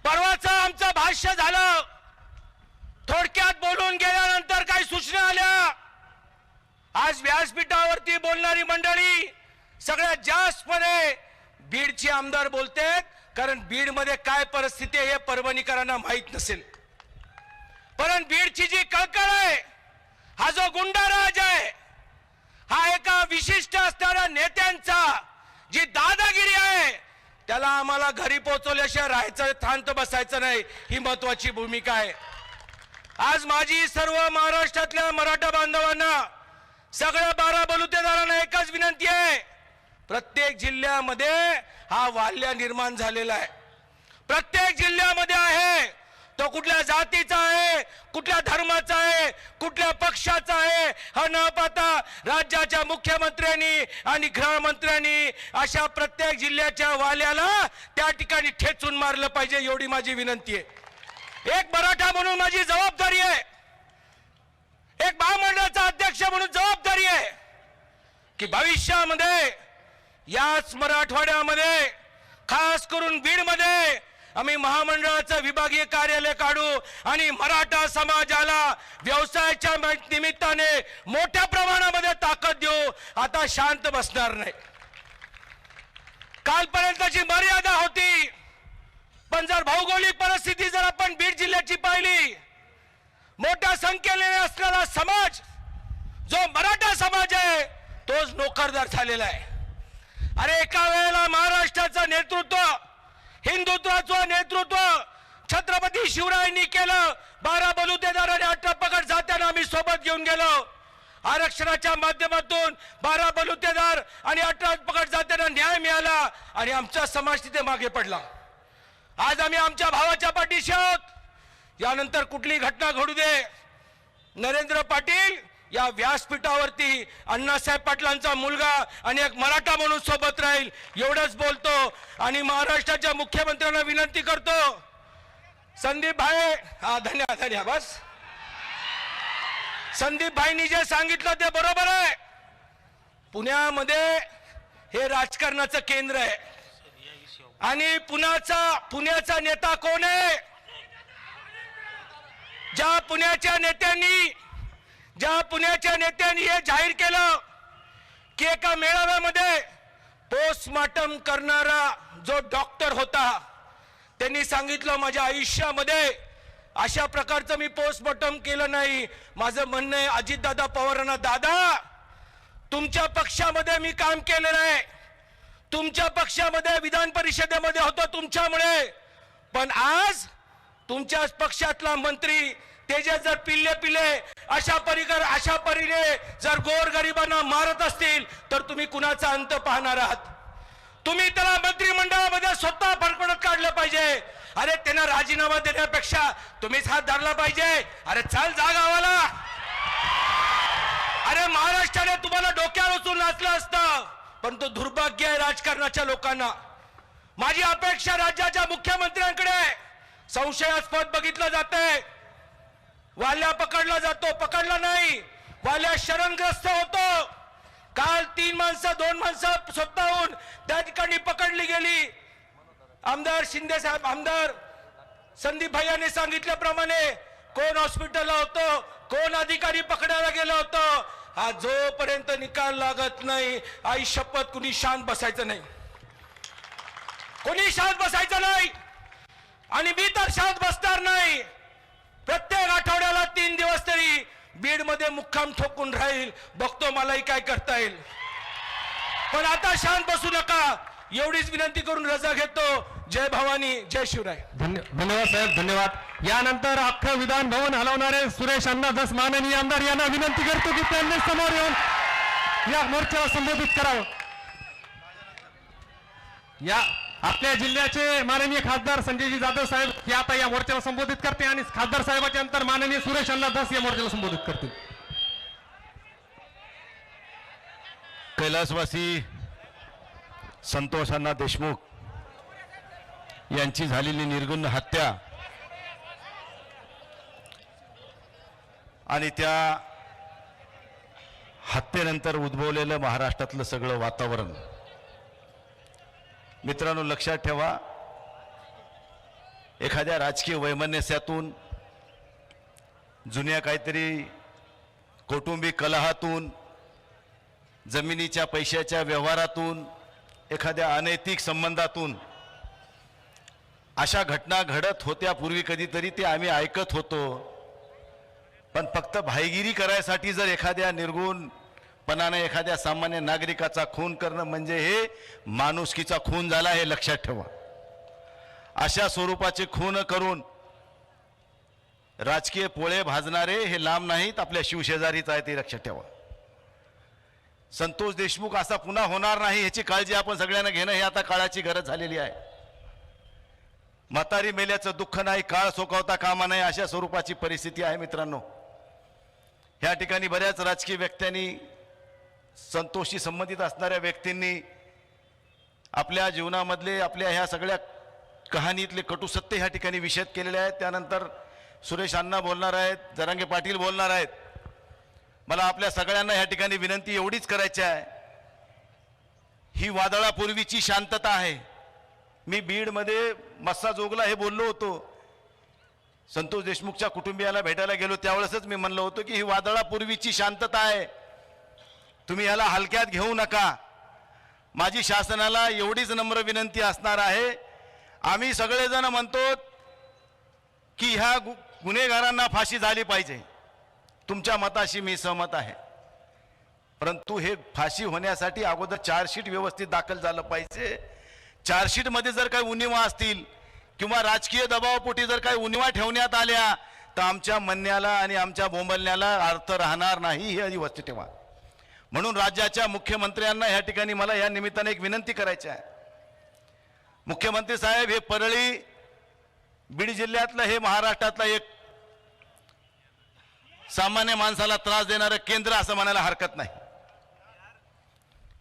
परवाचं आमचं भाष्य झालं, थोडक्यात बोलून गेल्यानंतर काही सूचना आल्या. आज व्यासपीठावरती बोलणारी मंडळी सगळ्यात जास्तपणे बीडचे आमदार बोलतेत, कारण बीड मध्ये काय परिस्थिती आहे हे परभणीकरांना माहित नसेल. पण बीडची जी कळकळ आहे, हा जो गुंडाराज आहे, हा एका विशिष्ट असणाऱ्या नेत्यांचा जी दादागिरी आहे, त्याला आम्हाला घरी पोहोचवल्याशिवाय राहायचं, शांत बसायचं नाही, ही महत्वाची भूमिका आहे. आज माझी सर्व महाराष्ट्रातल्या मराठा बांधवांना, सगळ्या 12 बलुतेदारांना एकच विनंती आहे. प्रत्येक जिल्ह्यामध्ये हा वाल्य निर्माण झालेला आहे. प्रत्येक जिल्ह्यामध्ये आहे. तो कुठल्या जातीचा आहे, कुठल्या धर्माचा आहे, कुठल्या पक्षाचा आहे हा न पाहता राज्याच्या मुख्यमंत्र्यांनी आणि गृहमंत्र्यांनी अशा प्रत्येक जिल्ह्याच्या वाल्याला त्या ठिकाणी ठेचून मारलं पाहिजे, एवढी माझी विनंती आहे. एक मराठा म्हणून माझी जबाबदारी आहे, एक महामंडळाचा अध्यक्ष म्हणून जबाबदारी आहे की भविष्यामध्ये याच मराठवाड्यामध्ये, खास करून बीडमध्ये आम्ही महामंडळाचं विभागीय कार्यालय काढू आणि मराठा समाजाला व्यवसायाच्या निमित्ताने मोठ्या प्रमाणामध्ये ताकद देऊ. आता शांत बसणार नाही. कालपर्यंतची मर्यादा होती, पण जर भौगोलिक परिस्थिती जर आपण बीड जिल्ह्याची पाहिली, मोठ्या संख्येने असलेला समाज जो मराठा समाज आहे तोच नोकरदार झालेला आहे. अरे एका वेळेला महाराष्ट्राचं नेतृत्व, हिंदुत्वाचं नेतृत्व छत्रपती शिवरायांनी केलं. 12 बलुतेदार आणि 18 पगड जात्यांना आम्ही सोबत घेऊन गेलो. आरक्षणाच्या माध्यमातून 12 बलुतेदार आणि 18 पगड जात्यांना न्याय मिळाला आणि आमचा समाज तिथे मागे पडला. आज आम्ही आमच्या भावाच्या पाठीशी आहोत. यानंतर कुठली घटना घडू दे, नरेंद्र पाटील या व्यासपीठावरती अण्णासाहेब पाटलांचा मुलगा आणि एक मराठा म्हणून सोबत राहील, एवढंच बोलतो. आणि महाराष्ट्राच्या मुख्यमंत्र्यांना विनंती करतो, संदीप भाई, धन्यवाद बस. संदीप भाईंनी जे सांगितलं ते बरोबर आहे. पुण्यामध्ये हे राजकारणाचं केंद्र आहे आणि पुण्याचा नेता कोण आहे? ज्या पुण्याच्या नेत्यांनी हे जाहीर केलं की एका मेळाव्यामध्ये पोस्टमार्टम करणारा जो डॉक्टर होता, त्यांनी सांगितलं माझ्या आयुष्यामध्ये अशा प्रकारचं मी पोस्टमार्टम केलं नाही. माझं म्हणणं आहे अजितदादा पवारांना, दादा तुमच्या पक्षामध्ये मी काम केलेलं आहे, तुमच्या पक्षामध्ये विधान परिषदेमध्ये होतो तुमच्यामुळे, पण आज तुमच्याच पक्षातला मंत्री त्याचे जर पिल्ले अशा परीने जर गोरगरिबांना मारत असतील तर तुम्ही कुणाचा अंत पाहणार आहात? तुम्ही त्याला मंत्रिमंडळामध्ये स्वतः फरफडत काढलं पाहिजे. अरे त्यांना राजीनामा देण्यापेक्षा तुम्हीच हात धरला पाहिजे. अरे चल जा गावाला. अरे महाराष्ट्राने तुम्हाला डोक्यावर उचलून नाचलं असतं, पण तो दुर्भाग्य आहे राजकारणाच्या लोकांना. माझी अपेक्षा राज्याच्या मुख्यमंत्र्यांकडे, संशयास्पद बघितलं जातंय, वाल्या पकडला जातो, पकडला नाही, वाल्या शरणग्रस्त होतो. काल 2 माणसं स्वतःहून त्या ठिकाणी पकडली गेली. आमदार शिंदे साहेब, आमदार संदीप भैयाने सांगितल्याप्रमाणे कोण हॉस्पिटलला होतं, कोण अधिकारी पकडायला गेलं होतं, हा जोपर्यंत निकाल लागत नाही, आई शपथ कुणी शांत बसायचं नाही, कोणी शांत बसायचं नाही. आणि मी तर शांत बसणार नाही. प्रत्येक आठवड्याला 3 दिवस तरी बीड मध्ये मुक्काम ठोकून राहील, बघतो मलाही काय करता येईल. पण आता शांत बसू नका, एवढीच विनंती करून रजा घेतो. जय भवानी, जय शिवराय. धन्यवाद साहेब, धन्यवाद. यानंतर अख्खं विधान भवन हलवणारे सुरेश अण्णा धस माननीय आमदार यांना विनंती करतो की त्यांनी समोर येऊन या मोर्चाला संबोधित करावं. या आपल्या जिल्ह्याचे माननीय खासदार संजयजी जाधव साहेब हे आता या मोर्चाला संबोधित करते आणि खासदार साहेबाच्या नंतर माननीय सुरेश अण्णा धस या मोर्चाला संबोधित करतील. कैलासवासी संतोष अण्णा देशमुख यांची झालेली निर्गुण हत्या आणि त्या हत्येनंतर उद्भवलेलं महाराष्ट्रातलं सगळं वातावरण, मित्रांनो लक्षात ठेवा, एखाद्या राजकीय वैमनस्यातून, जुन्या काहीतरी कौटुंबिक कलहातून, जमिनीच्या पैशाच्या व्यवहारातून, एखाद्या अनैतिक संबंधातून अशा घटना घडत होत्या पूर्वी. कधीतरी ते आम्ही ऐकत होतो. पण फक्त भाईगिरी करायसाठी जर एखाद्या निर्गुणपणाने एखाद्या सामान्य नागरिकाचा खून करणं म्हणजे हे माणुसकीचा खून झाला, हे लक्षात ठेवा. अशा स्वरूपाचे खून करून राजकीय पोळे भाजणारे हे लांब नाहीत, आपल्या शिवशेजारीच आहेत, हे लक्षात ठेवा. संतोष देशमुख असा पुन्हा होणार नाही याची काळजी आपण सगळ्यांना घेणं हे आता काळाची गरज झालेली आहे. म्हातारी मेल्याचं दुःख नाही, काळ सोकावता कामा नाही, अशा स्वरूपाची परिस्थिती आहे. मित्रांनो, ह्या ठिकाणी बऱ्याच राजकीय व्यक्त्यांनी, संतोषशी संबंधित असणाऱ्या व्यक्तींनी आपल्या जीवनामधले, आपल्या ह्या सगळ्या कहाणीतले कटू सत्य ह्या ठिकाणी विशद केलेले आहेत. त्यानंतर सुरेश अण्णा बोलणार आहेत, जरांगे पाटील बोलणार आहेत. मला आपल्या सगळ्यांना ह्या ठिकाणी विनंती एवढीच करायची आहे, ही वादळापूर्वीची शांतता आहे. मी बीडमध्ये मस्साजोगला हे बोललो होतो, संतोष देशमुखच्या कुटुंबियाला भेटायला गेलो त्यावेळेसच मी म्हणलं होतं की ही वादळापूर्वीची शांतता आहे, तुम्ही याला हलक्यात घेऊ नका. माझी शासनाला एवढीच नम्र विनंती असणार आहे, आम्ही सगळेजण म्हणतो की ह्या गुन्हेगारांना फाशी झाली पाहिजे, तुमच्या मताशी मी सहमत आहे. परंतु हे फाशी होण्यासाठी अगोदर चार्जशीट व्यवस्थित दाखल झालं पाहिजे. चार्जशीटमध्ये जर काही उणिवा असतील किंवा राजकीय दबावापोटी जर काही उणिवा ठेवण्यात आल्या तर आमच्या म्हणण्याला आणि आमच्या बोंबलण्याला अर्थ राहणार नाही, ही वस्तू ठेवा. म्हणून राज्याच्या मुख्यमंत्र्यांना ह्या ठिकाणी मला या निमित्ताने एक विनंती करायची आहे. मुख्यमंत्री साहेब, हे परळी बीड जिल्ह्यातलं, हे महाराष्ट्रातलं एक सामान्य माणसाला त्रास देणारं केंद्र असं म्हणायला हरकत नाही.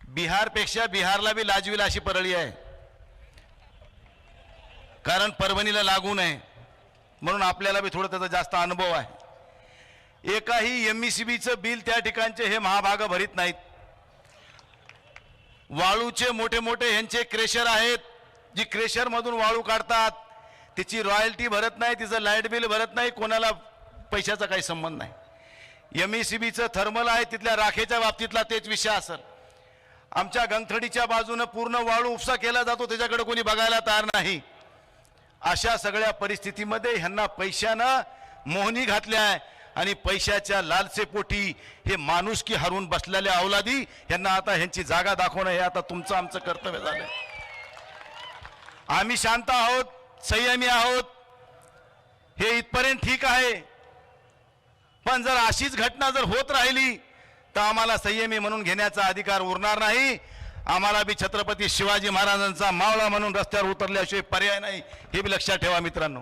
बिहारपेक्षा बिहारला बी लाजविल अशी परळी आहे, कारण परभणीला लागू नये म्हणून आपल्याला बी थोडं त्याचा जास्त अनुभव आहे. एकाही MSCBचं बिल त्या ठिकाणचे हे महाभाग भरीत नाहीत. वाळूचे मोठे मोठे ह्यांचे क्रेशर आहेत, जी क्रेशरमधून वाळू काढतात, तिची रॉयल्टी भरत नाही, तिचं लाईट बिल भरत नाही, कोणाला पैशाचा काही संबंध नाही. MSCBचं थर्मल आहे, तिथल्या राखेच्या बाबतीतला तेच विषय असेल. आमच्या गंगथडीच्या बाजूनं पूर्ण वाळू उपसा केला जातो, त्याच्याकडे कोणी बघायला तयार नाही. अशा सगळ्या परिस्थितीमध्ये ह्यांना पैशानं मोहनी घातल्या आहे आणि पैशाच्या लालसेपोटी हे माणुसकी हरून बसलेल्या अवलादी ह्यांना आता ह्यांची जागा दाखवणं हे आता तुमचं आमचं कर्तव्य झालं. आम्ही शांत आहोत, संयमी आहोत, हे इथपर्यंत ठीक आहे. पण जर अशीच घटना जर होत राहिली तर आम्हाला संयमी म्हणून घेण्याचा अधिकार उरणार नाही. आम्हाला बी छत्रपती शिवाजी महाराजांचा मावळा म्हणून रस्त्यावर उतरल्याशिवाय पर्याय नाही, हे बी लक्षात ठेवा मित्रांनो.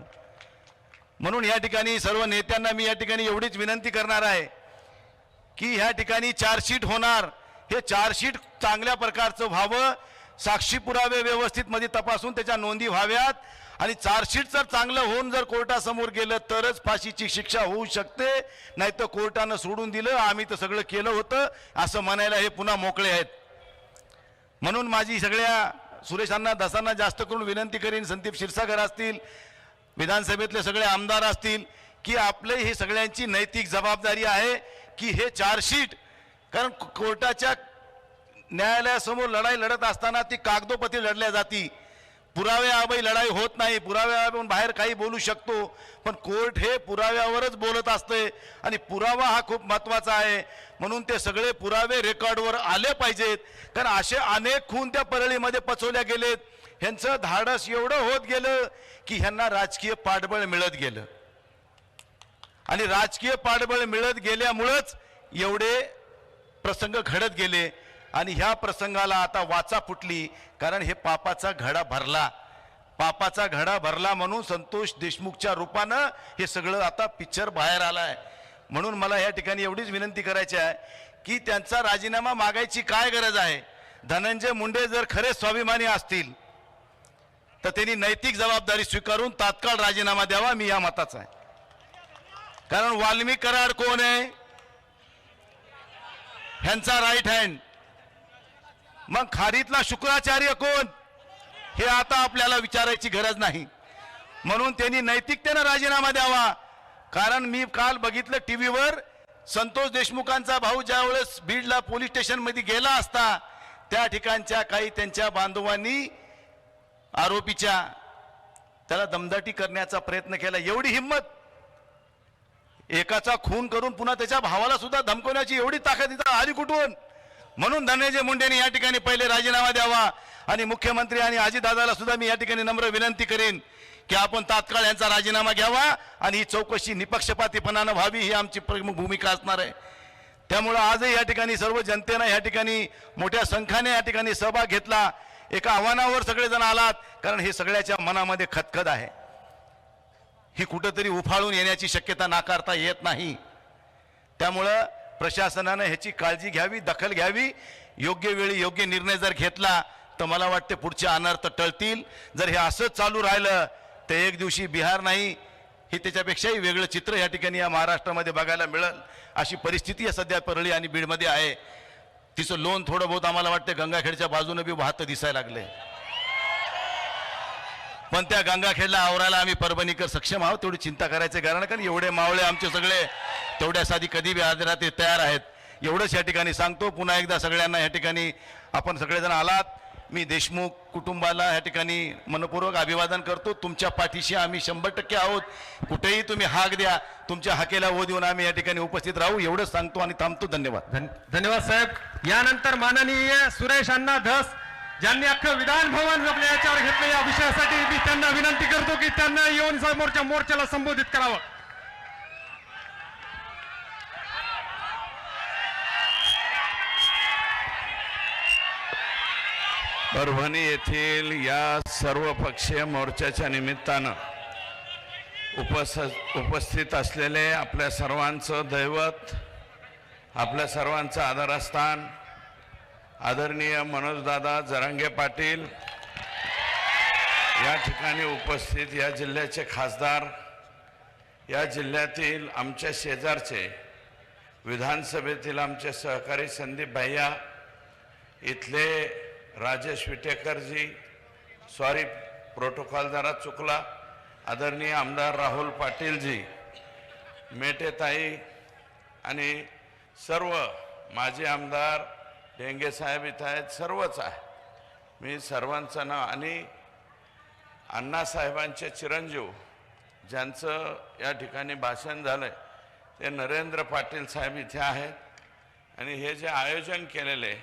म्हणून या ठिकाणी सर्व नेत्यांना मी या ठिकाणी एवढीच विनंती करणार आहे की ह्या ठिकाणी चार्जशीट होणार, हे चार्जशीट चांगल्या प्रकारचं व्हावं, साक्षी पुरावे व्यवस्थित मध्ये तपासून त्याच्या नोंदी व्हाव्यात आणि चार्जशीट जर चांगलं होऊन जर कोर्टासमोर गेलं तरच फाशीची शिक्षा होऊ शकते, नाही तर कोर्टानं सोडून दिलं आम्ही तर सगळं केलं होतं असं म्हणायला हे पुन्हा मोकळे आहेत. म्हणून माझी सगळ्या सुरेशांना, दासांना जास्त करून विनंती करीन, संदीप क्षीरसागर असतील, विधानसभेतले सगळे आमदार असतील की आपले ही सगळ्यांची नैतिक जबाबदारी आहे की हे चार्जशीट, कारण कोर्टाच्या न्यायालयासमोर लढाई लढत असताना ती कागदोपत्री लढल्या जाती, पुराव्याअभावी लढाई होत नाही. पुराव्याअभावी बाहेर काही बोलू शकतो, पण कोर्ट हे पुराव्यावरच बोलत असते आणि पुरावा हा खूप महत्त्वाचा आहे. म्हणून ते सगळे पुरावे रेकॉर्डवर आले पाहिजेत, कारण असे अनेक खून त्या परळीमध्ये पचवल्या गेलेत. ह्यांचं धाडस एवढं होत गेलं की ह्यांना राजकीय पाठबळ मिळत गेलं आणि राजकीय पाठबळ मिळत गेल्यामुळंच एवढे प्रसंग घडत गेले आणि ह्या प्रसंगाला आता वाचा फुटली, कारण हे पापाचा घडा भरला. पापाचा घडा भरला म्हणून संतोष देशमुखच्या रूपानं हे सगळं आता पिक्चर बाहेर आलाय. म्हणून मला या ठिकाणी एवढीच विनंती करायची आहे की त्यांचा राजीनामा मागायची काय गरज आहे. धनंजय मुंडे जर खरे स्वाभिमानी असतील तर त्यांनी नैतिक जबाबदारी स्वीकारून तात्काळ राजीनामा द्यावा, मी या मताचा आहे. कारण वाल्मिक कराड कोण आहे? ह्यांचा राईट हँड. मग खारीतला शुक्राचार्य कोण? हे आता आपल्याला विचारायची गरज नाही. म्हणून त्यांनी नैतिकतेनं राजीनामा द्यावा. कारण मी काल बघितलं टीव्हीवर, संतोष देशमुखांचा भाऊ ज्यावेळेस बीडला पोलीस स्टेशनमध्ये गेला असता, त्या ठिकाणच्या काही त्यांच्या बांधवांनी आरोपीच्या त्याला दमदाटी करण्याचा प्रयत्न केला. एवढी हिंमत, एकाचा खून करून पुन्हा त्याच्या भावाला सुद्धा धमकवण्याची एवढी ताकद इथं आली कुठून? म्हणून धनंजय मुंडेंनी या ठिकाणी पहिले राजीनामा द्यावा. आणि मुख्यमंत्री आणि अजितदादाला सुद्धा मी या ठिकाणी नम्र विनंती करेन की आपण तात्काळ यांचा राजीनामा घ्यावा आणि ही चौकशी निपक्षपातीपणानं व्हावी, ही आमची प्रमुख भूमिका असणार आहे. त्यामुळं आजही या ठिकाणी सर्व जनतेनं या ठिकाणी मोठ्या संख्येने या ठिकाणी सहभाग घेतला. एका आव्हानावर सगळेजण आलात, कारण हे सगळ्याच्या मनामध्ये खदखद आहे. ही कुठंतरी उफाळून येण्याची शक्यता नाकारता येत नाही. त्यामुळं प्रशासनानं ह्याची काळजी घ्यावी, दखल घ्यावी. योग्य वेळी योग्य निर्णय जर घेतला तर मला वाटते पुढचे अनर्थ टळतील. जर हे असंच चालू राहिलं तर एक दिवशी बिहार नाही, हे त्याच्यापेक्षाही वेगळं चित्र या ठिकाणी या महाराष्ट्रामध्ये बघायला मिळेल. अशी परिस्थिती या सध्या परळी आणि बीडमध्ये आहे. तिचं लोन थोडं बहुत आम्हाला वाटते गंगाखेडच्या बाजूने बी वाहतं दिसायला लागले, पण त्या गंगाखेडला आवरायला आम्ही परभणीकर सक्षम आहोत. तेवढी चिंता करायचं कारण एवढे मावळे आमचे सगळे तेवढ्यासाठी कधी बी आदरात तयार आहेत. एवढंच या ठिकाणी सांगतो. पुन्हा एकदा सगळ्यांना या ठिकाणी आपण सगळेजण आलात, मी देशमुख कुटुंबाला या ठिकाणी मनपूर्वक अभिवादन करतो. तुमच्या पाठीशी आम्ही 100% आहोत. कुठेही तुम्ही हाक द्या, तुमच्या हाकेला ओ देऊन आम्ही या ठिकाणी उपस्थित राहू, एवढंच सांगतो आणि थांबतो. धन्यवाद. धन्यवाद साहेब. यानंतर माननीय सुरेश अण्णा धस, ज्यांनी अख्खं विधान भवन आपल्या याच्यावर घेतलं, या विषयासाठी मी त्यांना विनंती करतो की त्यांना येऊन समोरच्या मोर्चाला संबोधित करावं. परभणी येथील या सर्वपक्षीय मोर्चाच्या निमित्तानं उपस्थित असलेले आपल्या सर्वांचं दैवत, आपल्या सर्वांचं आदरस्थान आदरणीय मनोजदादा जरांगे पाटील, या ठिकाणी उपस्थित या जिल्ह्याचे खासदार, या जिल्ह्यातील आमच्या शेजारचे विधानसभेतील आमचे सहकारी संदीप भैया, इथले राजेश विटेकरजी, सॉरी प्रोटोकॉल जरा चुकला, आदरणीय आमदार राहुल पाटीलजी, मेटेताई आणि सर्व माजी आमदार डेंगे साहेब इथं आहेत, सर्वच आहे. मी सर्वांचं नाव आणि अण्णासाहेबांचे चिरंजीव ज्यांचं या ठिकाणी भाषण झालंय ते नरेंद्र पाटील साहेब इथे आहेत. आणि हे जे आयोजन केलेले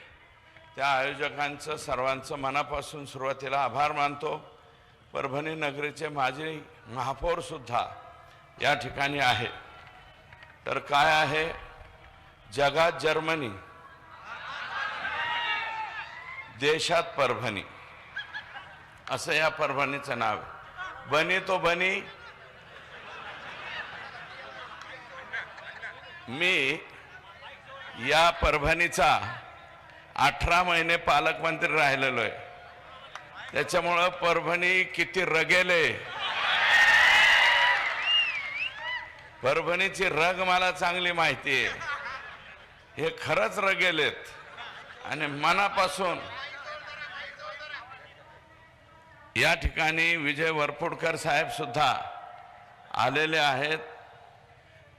त्या आयोजकांचं सर्वांचं मनापासून सुरुवातीला आभार मानतो. परभणी नगरीचे माजी महापौर सुद्धा या ठिकाणी आहे. तर काय आहे, जगात जर्मनी, देशात परभणी, असं या परभणीचं नाव आहे. बनी तो बनी. मी या परभणीचा 18 महिने पालकमंत्री राहिलेलो आहे. त्याच्यामुळं परभणी किती रगेले, परभणीची रग मला चांगली माहिती आहे. हे खरंच रगेलेत आणि मनापासून या ठिकाणी विजय वरपुडकर साहेब सुद्धा आलेले आहेत.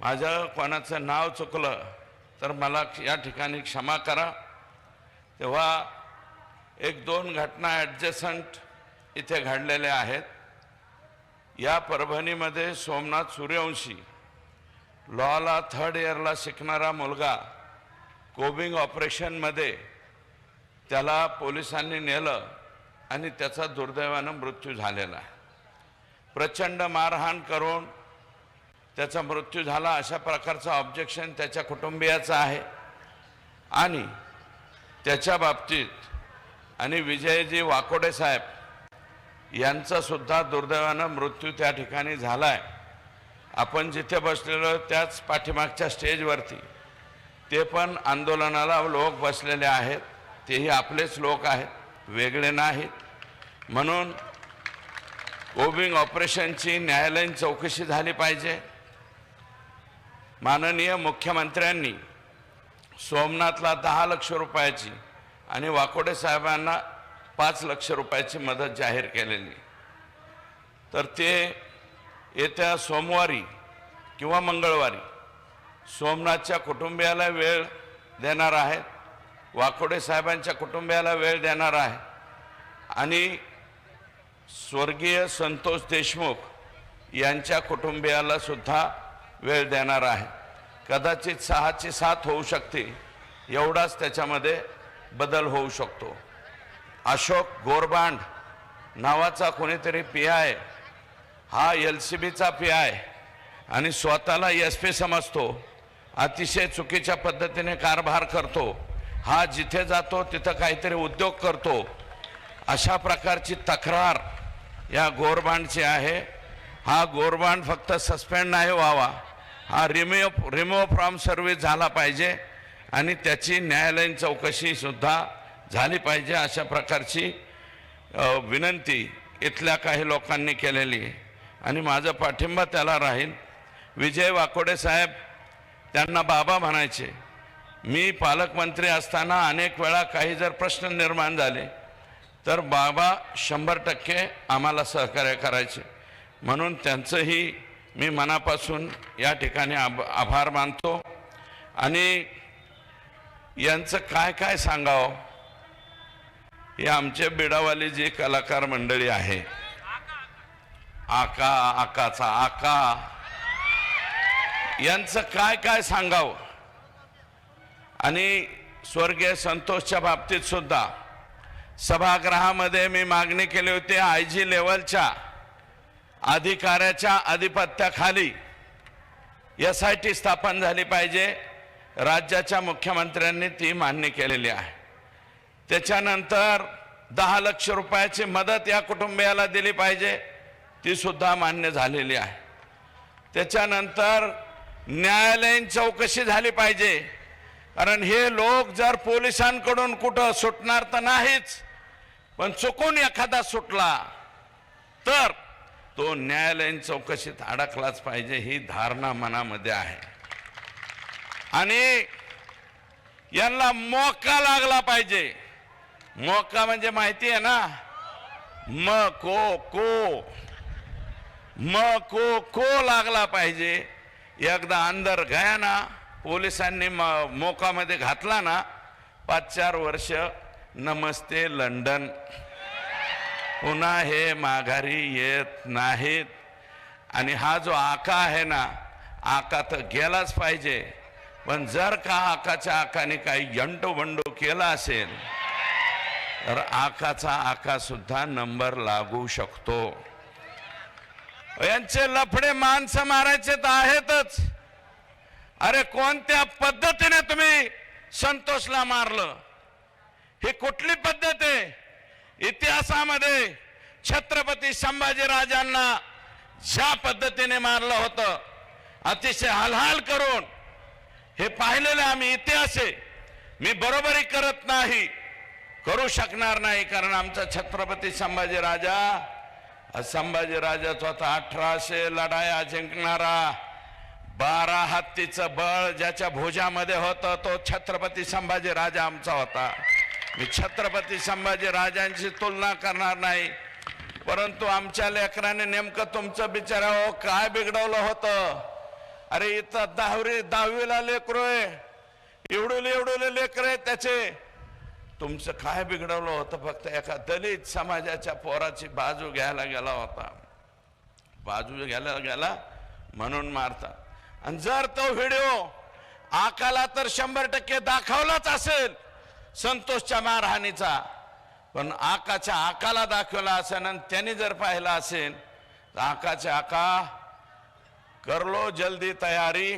माझं कोणाचं नाव चुकलं तर मला या ठिकाणी क्षमा करा. तेव्हा एक दोन घटना ॲडजस्टंट इथे घडलेल्या आहेत. या परभणीमध्ये सोमनाथ सूर्यवंशी लॉला 3rd इयरला शिकणारा मुलगा कोबिंग ऑपरेशनमध्ये त्याला पोलिसांनी नेलं आणि त्याचा दुर्दैवानं मृत्यू झालेला आहे. प्रचंड मारहाण करून त्याचा मृत्यू झाला अशा प्रकारचं ऑब्जेक्शन त्याच्या कुटुंबियाचं आहे. आणि त्याच्या बाबतीत आणि विजयजी वाकोडे साहेब यांचा सुद्धा दुर्दैवानं मृत्यू त्या ठिकाणी झाला आहे. आपण जिथे बसलेलो त्याच पाठीमागच्या स्टेजवरती ते पण आंदोलनाला लोक बसलेले आहेत. तेही आपलेच लोक आहेत, वेगळे नाहीत. म्हणून कोबिंग ऑपरेशनची न्यायालयीन चौकशी झाली पाहिजे. माननीय मुख्यमंत्र्यांनी सोमनाथला 10 लाख रुपयाची आणि वाकोडे साहेबांना 5 लाख रुपयाची मदत जाहीर केलेली. तर ते येत्या सोमवारी किंवा मंगळवारी सोमनाथच्या कुटुंबियाला वेळ देणार आहेत, वाकोडे साहेबांच्या कुटुंबियाला वेळ देणार आहे आणि स्वर्गीय संतोष देशमुख यांच्या कुटुंबियाला सुद्धा वेळ देणार आहे. कदाचित 6ची 7 होऊ शकते, एवढाच त्याच्यामध्ये बदल होऊ शकतो. अशोक गोरबांड नावाचा कोणीतरी PI हा LCBचा PI आणि स्वतःला SP समजतो, अतिशय चुकीच्या पद्धतीने कारभार करतो. हा जिथे जातो तिथं काहीतरी उद्योग करतो. अशा प्रकारची तक्रार या गोरबांडची आहे. हा गोरबांड फक्त सस्पेंड नाही व्हावा, हा रिमूव्ह फ्रॉम सर्व्हिस झाला पाहिजे आणि त्याची न्यायालयीन चौकशी सुद्धा झाली पाहिजे. अशा प्रकारची विनंती इथल्या काही लोकांनी केलेली आहे आणि माझा पाठिंबा त्याला राहील. विजय वाकोडे साहेब त्यांना बाबा म्हणायचे. मी पालकमंत्री असताना अनेक वेळा काही जर प्रश्न निर्माण झाले तर बाबा 100% आम्हाला सहकार्य करायचे. म्हणून त्यांचंही मी मनापासून या ठिकाणी आभार मानतो. आणि यांचं काय काय सांगावं, हे आमचे बिडावाली जी कलाकार मंडळी आहे, आकाचा आका, यांचं काय काय सांगावं. आणि स्वर्गीय संतोषच्या बाबतीत सुद्धा सभागृहामध्ये मी मागणी केली होती, IG लेवलच्या अधिकाऱ्याच्या आधिपत्याखाली SIT स्थापन झाली पाहिजे. राज्याच्या मुख्यमंत्र्यांनी ती मान्य केलेली आहे. त्याच्यानंतर 10 लाख रुपयाची मदत या कुटुंबियाला दिली पाहिजे, ती सुद्धा मान्य झालेली आहे. त्याच्यानंतर न्यायालयीन चौकशी झाली पाहिजे, कारण हे लोक जर पोलिसांकडून कुठं सुटणार तर नाहीच, पण चुकून एखादा सुटला तर तो न्यायालयीन चौकशीत अडकलाच पाहिजे, ही धारणा मनामध्ये आहे. आणि यांना मोका लागला पाहिजे. मोका म्हणजे माहिती आहे ना, म को लागला पाहिजे. एकदा अंदर गया ना, पोलिसांनी मोकामध्ये घातला ना, 5-4 वर्ष नमस्ते लंडन, पुन्हा हे माघारी येत नाहीत. आणि हा जो आका आहे ना, आका तर गेलाच पाहिजे. पण जर का आकाने काही यंटोबंडो केला असेल तर आकाचा आका सुद्धा नंबर लागू शकतो. यांचे लफडे माणसं मारायचे तर आहेतच. अरे कोणत्या पद्धतीने तुम्ही संतोषला मारलं, ही कुठली पद्धत आहे? इतिहासामध्ये छत्रपती संभाजीराजांना ज्या पद्धतीने मारलं होतं, अतिशय हालहाल करून, हे पाहिलेलं आम्ही इतिहास आहे. मी बरोबरी करत नाही, करू शकणार नाही, कारण आमचा छत्रपती संभाजीराजाच होता 1800 लढाया जिंकणारा, 12 हत्तीचं बळ ज्याच्या भुजामध्ये होतं, तो छत्रपती संभाजीराजा आमचा होता. मी छत्रपती संभाजीराजांची तुलना करणार नाही. परंतु आमच्या लेकराने नेमकं तुमचं बिचारावं काय बिघडवलं होतं? अरे इथं 10वीला लेकरू आहे, एवढे लेकर आहे त्याचे. तुमचं काय बिघडवलं होतं? फक्त एका दलित समाजाच्या पोराची बाजू घ्यायला गेला होता. बाजू घ्यायला गेला म्हणून मारता. आणि जर तो व्हिडिओ आकाला तर 100% दाखवलाच असेल संतोषच्या मारहाणीचा, पण आकाच्या आकाला दाखवला असेल आणि त्यांनी जर पाहिला असेल तर आकाचे आका कर लो जल्दी तयारी,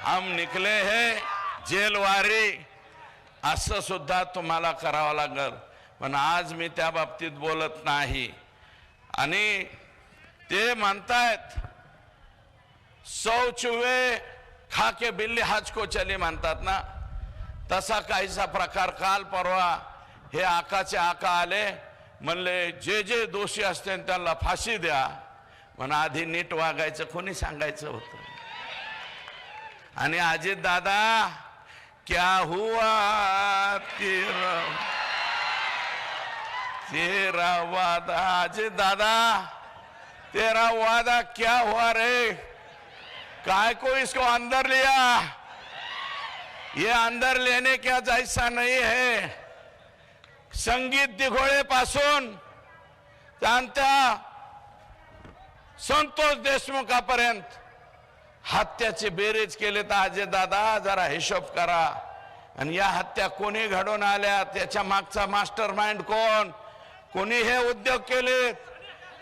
हम निकले है जेलवारी, असं सुद्धा तुम्हाला करावं लागल. पण आज मी त्या बाबतीत बोलत नाही. आणि ते म्हणतायत 100 चुहे खा के बिल्ली हज को चली म्हणतात ना, तसा काहीसा प्रकार काल परवा हे आकाचे आका आले, म्हणले जे जे दोषी असतील त्यांना फाशी द्या. म्हणून आधी नीट वागायचं कोणी सांगायचं होतं? आणि अजित दादा क्या हुआ तेरा वादा, अजित दादा तेरा वादा क्या हुआ रे? काय को इसको अंदर लिया? ये अंदर लेने का जैसा नहीं है. संगीत दिघोळे पासून त्यांच्या संतोष देशमुखापर्यंत हत्याची बेरीज केली तर अजय दादा जरा हिशोब करा. आणि या हत्या कोणी घडवून आल्या, त्याच्या मागचा मास्टर माइंड कोण, कोणी हे उद्योग केलेत,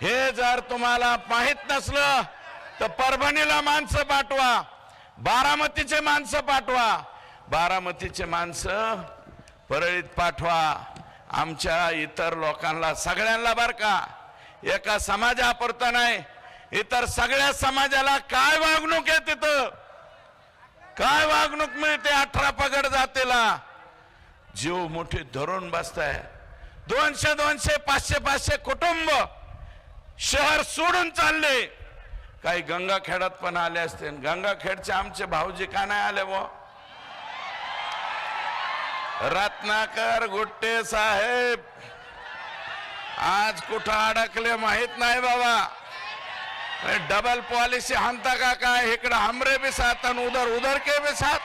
हे जर तुम्हाला माहित नसलं तर परभणीला माणसं पाठवा, बारामतीचे माणसं पाठवा, बारामतीचे माणसं परळीत पाठवा. आमच्या इतर लोकांना सगळ्यांना बर का, एका समाजापुरतं नाही, इतर सगळ्या समाजाला काय वागणूक आहे तिथं, काय वागणूक मिळते 18 पगड जातीला. जीव मोठी धरून बसताय. 200 500 कुटुंब शहर सोडून चालले. काही गंगाखेडात पण आले असते. गंगाखेडचे आमचे भाऊजी का नाही आले? वो रत्नाकर गुट्टे साहेब आज कुठं अडकले माहित नाही बाबा. डबल पॉलिसी हानता का काय? इकडे हमरे भी साथ और उधर के भी साथ.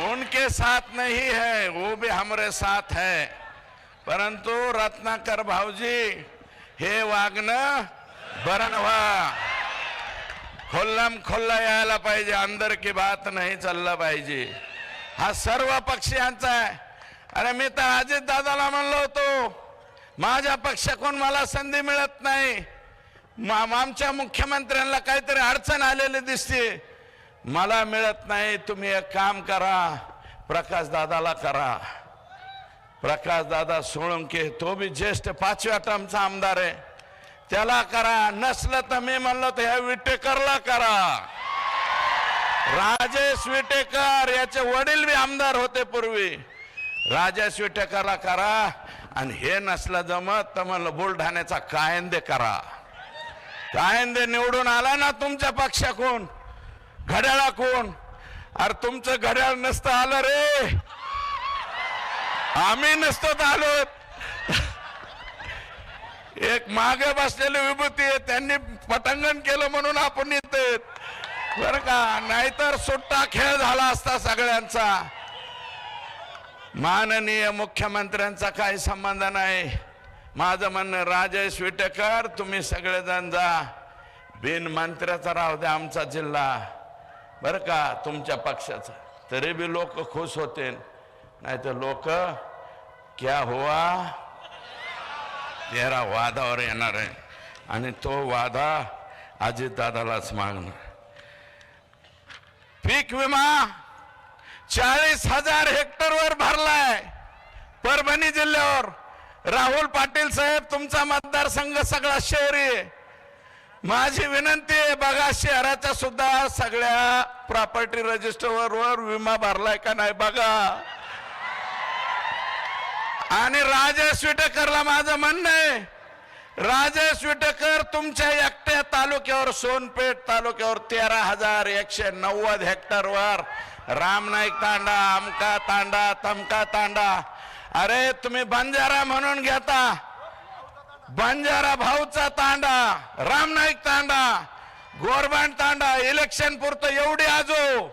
उनके साथ नहीं है, वो भी हमारे साथ है. परंतु रत्नाकर भाऊजी हे वागणं बरं व्हा, खुल्लम खुल्ला यायला पाहिजे, अंदर की बात नाही चाललं पाहिजे. हा सर्व पक्षीयांचा आहे. अरे मी तर अजित दादाला म्हणलो होतो, माझ्या पक्षाकडून मला संधी मिळत नाही, आमच्या मुख्यमंत्र्यांना काहीतरी अडचण आलेली दिसते, मला मिळत नाही. तुम्ही एक काम करा, प्रकाश दादाला करा. प्रकाश दादा सोळंके तो भी ज्येष्ठ 5व्या टर्मचा आमदार आहे, त्याला करा. नसलं तर मी म्हणलो तर ह्या विटेकरला करा. राजेश विटेकर याचे वडील बी आमदार होते पूर्वी. राजेश विटेकरला करा. आणि हे नसलं जमत तर म्हणलं बुलढाण्याचा कायंदे करा. कायंदे निवडून आला ना तुमच्या पक्षाकडून, घड्याळाकडून. अरे तुमचं घड्याळ नसतं आलं रे, आम्ही नसतो आलो. एक मागे बसलेली विभूती आहे, त्यांनी पटांगण केलं म्हणून आपण येते बर का, नाहीतर सुट्टा खेळ झाला असता सगळ्यांचा. माननीय मुख्यमंत्र्यांचा काही संबंध नाही. माझं म्हणणं राजेश विटेकर तुम्ही सगळेजण जा, बिन मंत्र्याचा राहू द्या आमचा जिल्हा बर का, तुमच्या पक्षाचा. तरी बी लोक खुश होते, नाही तर लोक क्या हुआ तेरा वादावर येणार आहे. आणि तो वादा अजितदादालाच मागणार. पीक विमा 40,000 हेक्टरवर भरलाय परभणी जिल्ह्यावर. राहुल पाटील साहेब तुमचा मतदारसंघ सगळा शहरी आहे. माझी विनंती आहे, बघा शहराच्या सुद्धा सगळ्या प्रॉपर्टी रजिस्टरवर विमा भरलाय का नाही बघा. आणि राजेश विटेकरला माझं म्हणणं आहे, राजेश विटेकर तुमच्या एकट्या तालुक्यावर, सोनपेठ तालुक्यावर 13,190 हेक्टरवर रामनाईक तांडा, अमका तांडा, तमका तांडा अरे तुम्ही बंजारा म्हणून घेता, बंजारा भाऊचा तांडा, रामनाईक तांडा, गोरबांड तांडा, इलेक्शन पुरतं एवढी आजो,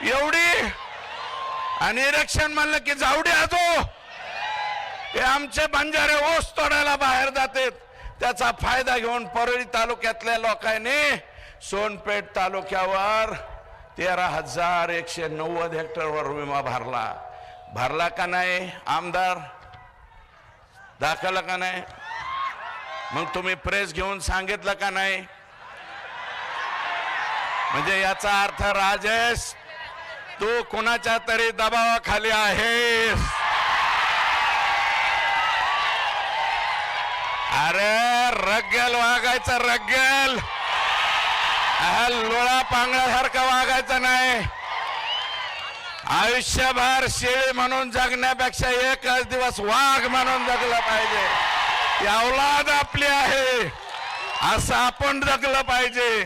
एवढी, आणि इलेक्शन म्हणलं की जावडी आजो. हे आमचे बंजारे ओस तोडायला बाहेर जातात. त्याचा फायदा घेऊन परळी तालुक्यातल्या लोकांनी सोनपेठ तालुक्यावर 13,190 हेक्टरवर विमा भरला का नाही? आमदार दाखवलं का नाही? मग तुम्ही प्रेस घेऊन सांगितलं का नाही? म्हणजे याचा अर्थ राजेश, तू कुणाच्या तरी दबावाखाली आहेस. अरे रग्गल वागायचं, रग्गल, लोळा पांगळ्यासारखं वागायचं नाही. आयुष्यभर शेळी म्हणून जगण्यापेक्षा एकच दिवस वाघ म्हणून जगलं पाहिजे. ही औलाद आपली आहे, असं आपण जगलं पाहिजे.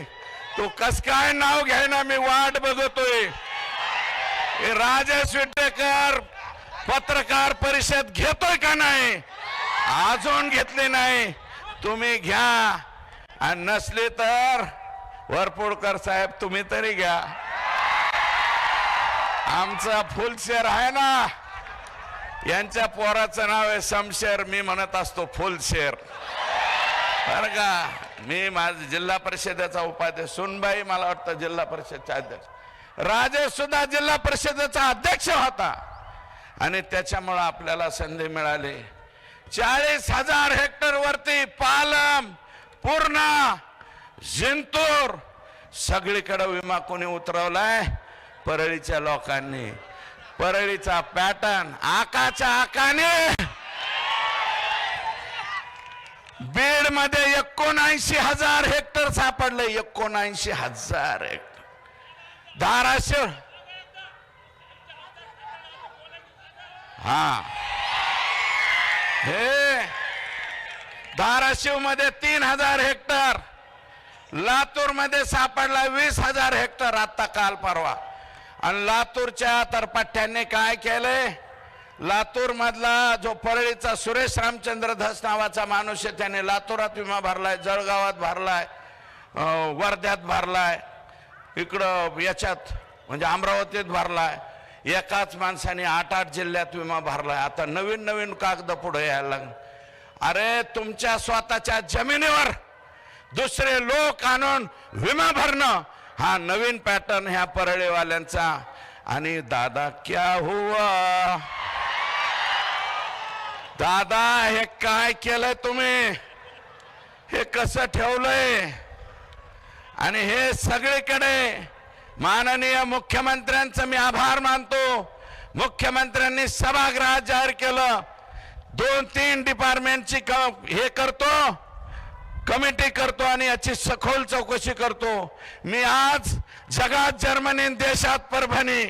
तू कस काय नाव घ्यायना, मी वाट बघतोय. राजेश विटेकर पत्रकार परिषद घेतोय का नाही? अजून घेतली नाही. तुम्ही घ्या, आणि नसली तर वरपुडकर साहेब तुम्ही तरी घ्या. आमचा फुलशेर आहे ना, यांच्या पोराचं नाव आहे शमशेर, मी म्हणत असतो फुलशेर, बरं का. मी माझ जिल्हा परिषदेचा उपाध्यक्ष, सुनबाई मला वाटतं जिल्हा परिषदचा अध्यक्ष, राजेश सुद्धा जिल्हा परिषदेचा अध्यक्ष होता. आणि त्याच्यामुळे आपल्याला संधी मिळाली. 40,000 हेक्टर वरती पालम, पूर्णा, जिंतूर सगळीकडे विमा कोणी उतरवलाय? परळीच्या लोकांनी. परळीचा पॅटर्न आकाच्या आकाने. बीड मध्ये 79,000 हेक्टर सापडले, 79,000 हेक्टर. धाराशिव, हा, हे धाराशिव मध्ये 3,000 हेक्टर. लातूर मध्ये सापडला 20,000 हेक्टर आता काल परवा. आणि लातूरच्या तरपट्ट्यांनी काय केले? लातूर मधला जो परळीचा सुरेश रामचंद्र धस नावाचा माणूस आहे, त्याने लातूरात विमा भरलाय, जळगावात भरलाय, वर्ध्यात भरलाय, इकडं याच्यात म्हणजे अमरावतीत भरलाय. एकाच माणसाने 8-8 जिल्ह्यात विमा भरलाय. आता नवीन नवीन कागद पुढे यायला लागले. अरे तुमच्या स्वतःच्या जमिनीवर दुसरे लोक आणून विमा भरणं हा नवीन पॅटर्न ह्या परळीवाल्यांचा. आणि दादा क्या हुआ, दादा हे काय केलंय तुम्ही? हे कसं ठेवलंय? आणि हे सगळीकडे माननीय मुख्यमंत्र्यांचं मी आभार मानतो. मुख्यमंत्र्यांनी सभागृहात जाहीर केलं, 2-3 डिपार्टमेंटची हे करतो, कमिटी करतो आणि याची सखोल चौकशी करतो. मी आज जगात जर्मनी, देशात परभणी,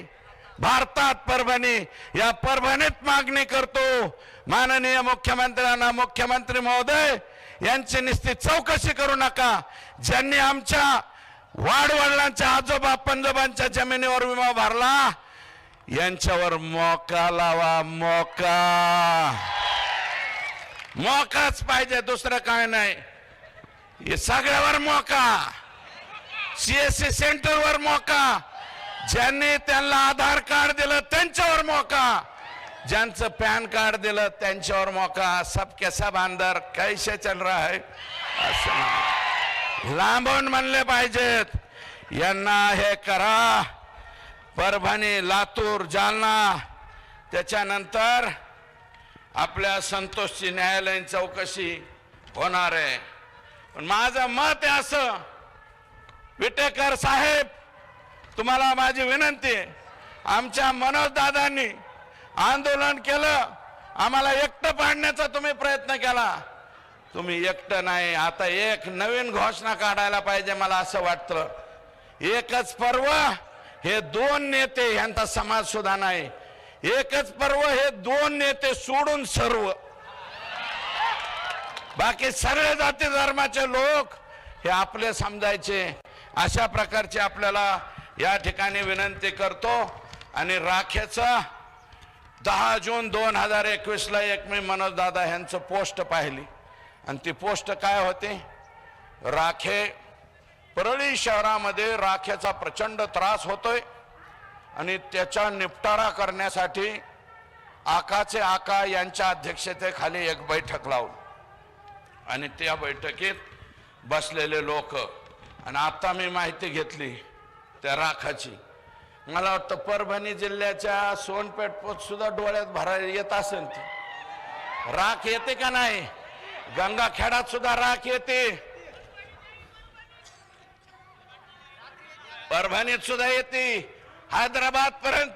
भारतात परभणी, या परभणीत मागणी करतो माननीय मुख्यमंत्र्यांना, मुख्यमंत्री महोदय यांची नुसती चौकशी करू नका. ज्यांनी आमच्या वाडवडिलांच्या, आजोबा पंजोबांच्या जमिनीवर विमा भरला यांच्यावर मोका लावा. मोकाच पाहिजे, दुसरं काय नाही. हे सगळ्यावर मोका. CSC सेंटरवर मोका. ज्यांनी त्यांना आधार कार्ड दिलं त्यांच्यावर मोका. ज्यांचं पॅन कार्ड दिलं त्यांच्यावर मोका. सबके सब अंदर कैसे चल रहा है असं लांबून म्हणले पाहिजेत. यांना हे करा. परभणी, लातूर, जालना, त्याच्यानंतर आपल्या संतोषची न्यायालयीन चौकशी होणार आहे. पण माझं मत आहे असं, विटेकर साहेब तुम्हाला माझी विनंती आहे, आमच्या मनोज दादांनी आंदोलन केलं, आम्हाला एकटं पाडण्याचा तुम्ही प्रयत्न केला. तुम्ही एकटं नाही, आता एक नवीन घोषणा काढायला पाहिजे. मला असं वाटतं एकच पर्व हे 2 नेते, यांचा समाज सुद्धा नाही. एकच पर्व हे 2 नेते सोडून सर्व बाकी सगळे जाती धर्माचे लोक हे आपले समजायचे. अशा प्रकारची आपल्याला या ठिकाणी विनंती करतो. आणि राखेचं 10 जून 2021ला एक मी मनोजदादा यांचं पोस्ट पाहिली आणि ती पोस्ट काय होती? राखे, परळी शहरामध्ये राखेचा प्रचंड त्रास होतोय आणि त्याचा निपटारा करण्यासाठी आकाचे आका यांच्या अध्यक्षतेखाली एक बैठक लावली आणि त्या बैठकीत बसलेले लोक, आणि आता मी माहिती घेतली त्या राखाची, मला वाटतं परभणी जिल्ह्याच्या सोनपेठ पोत सुद्धा डोळ्यात भरायला येत असेल. ती राख येते का नाही? गंगाखेडात सुद्धा राख येते, परभणीत सुद्धा येते, हैदराबाद पर्यंत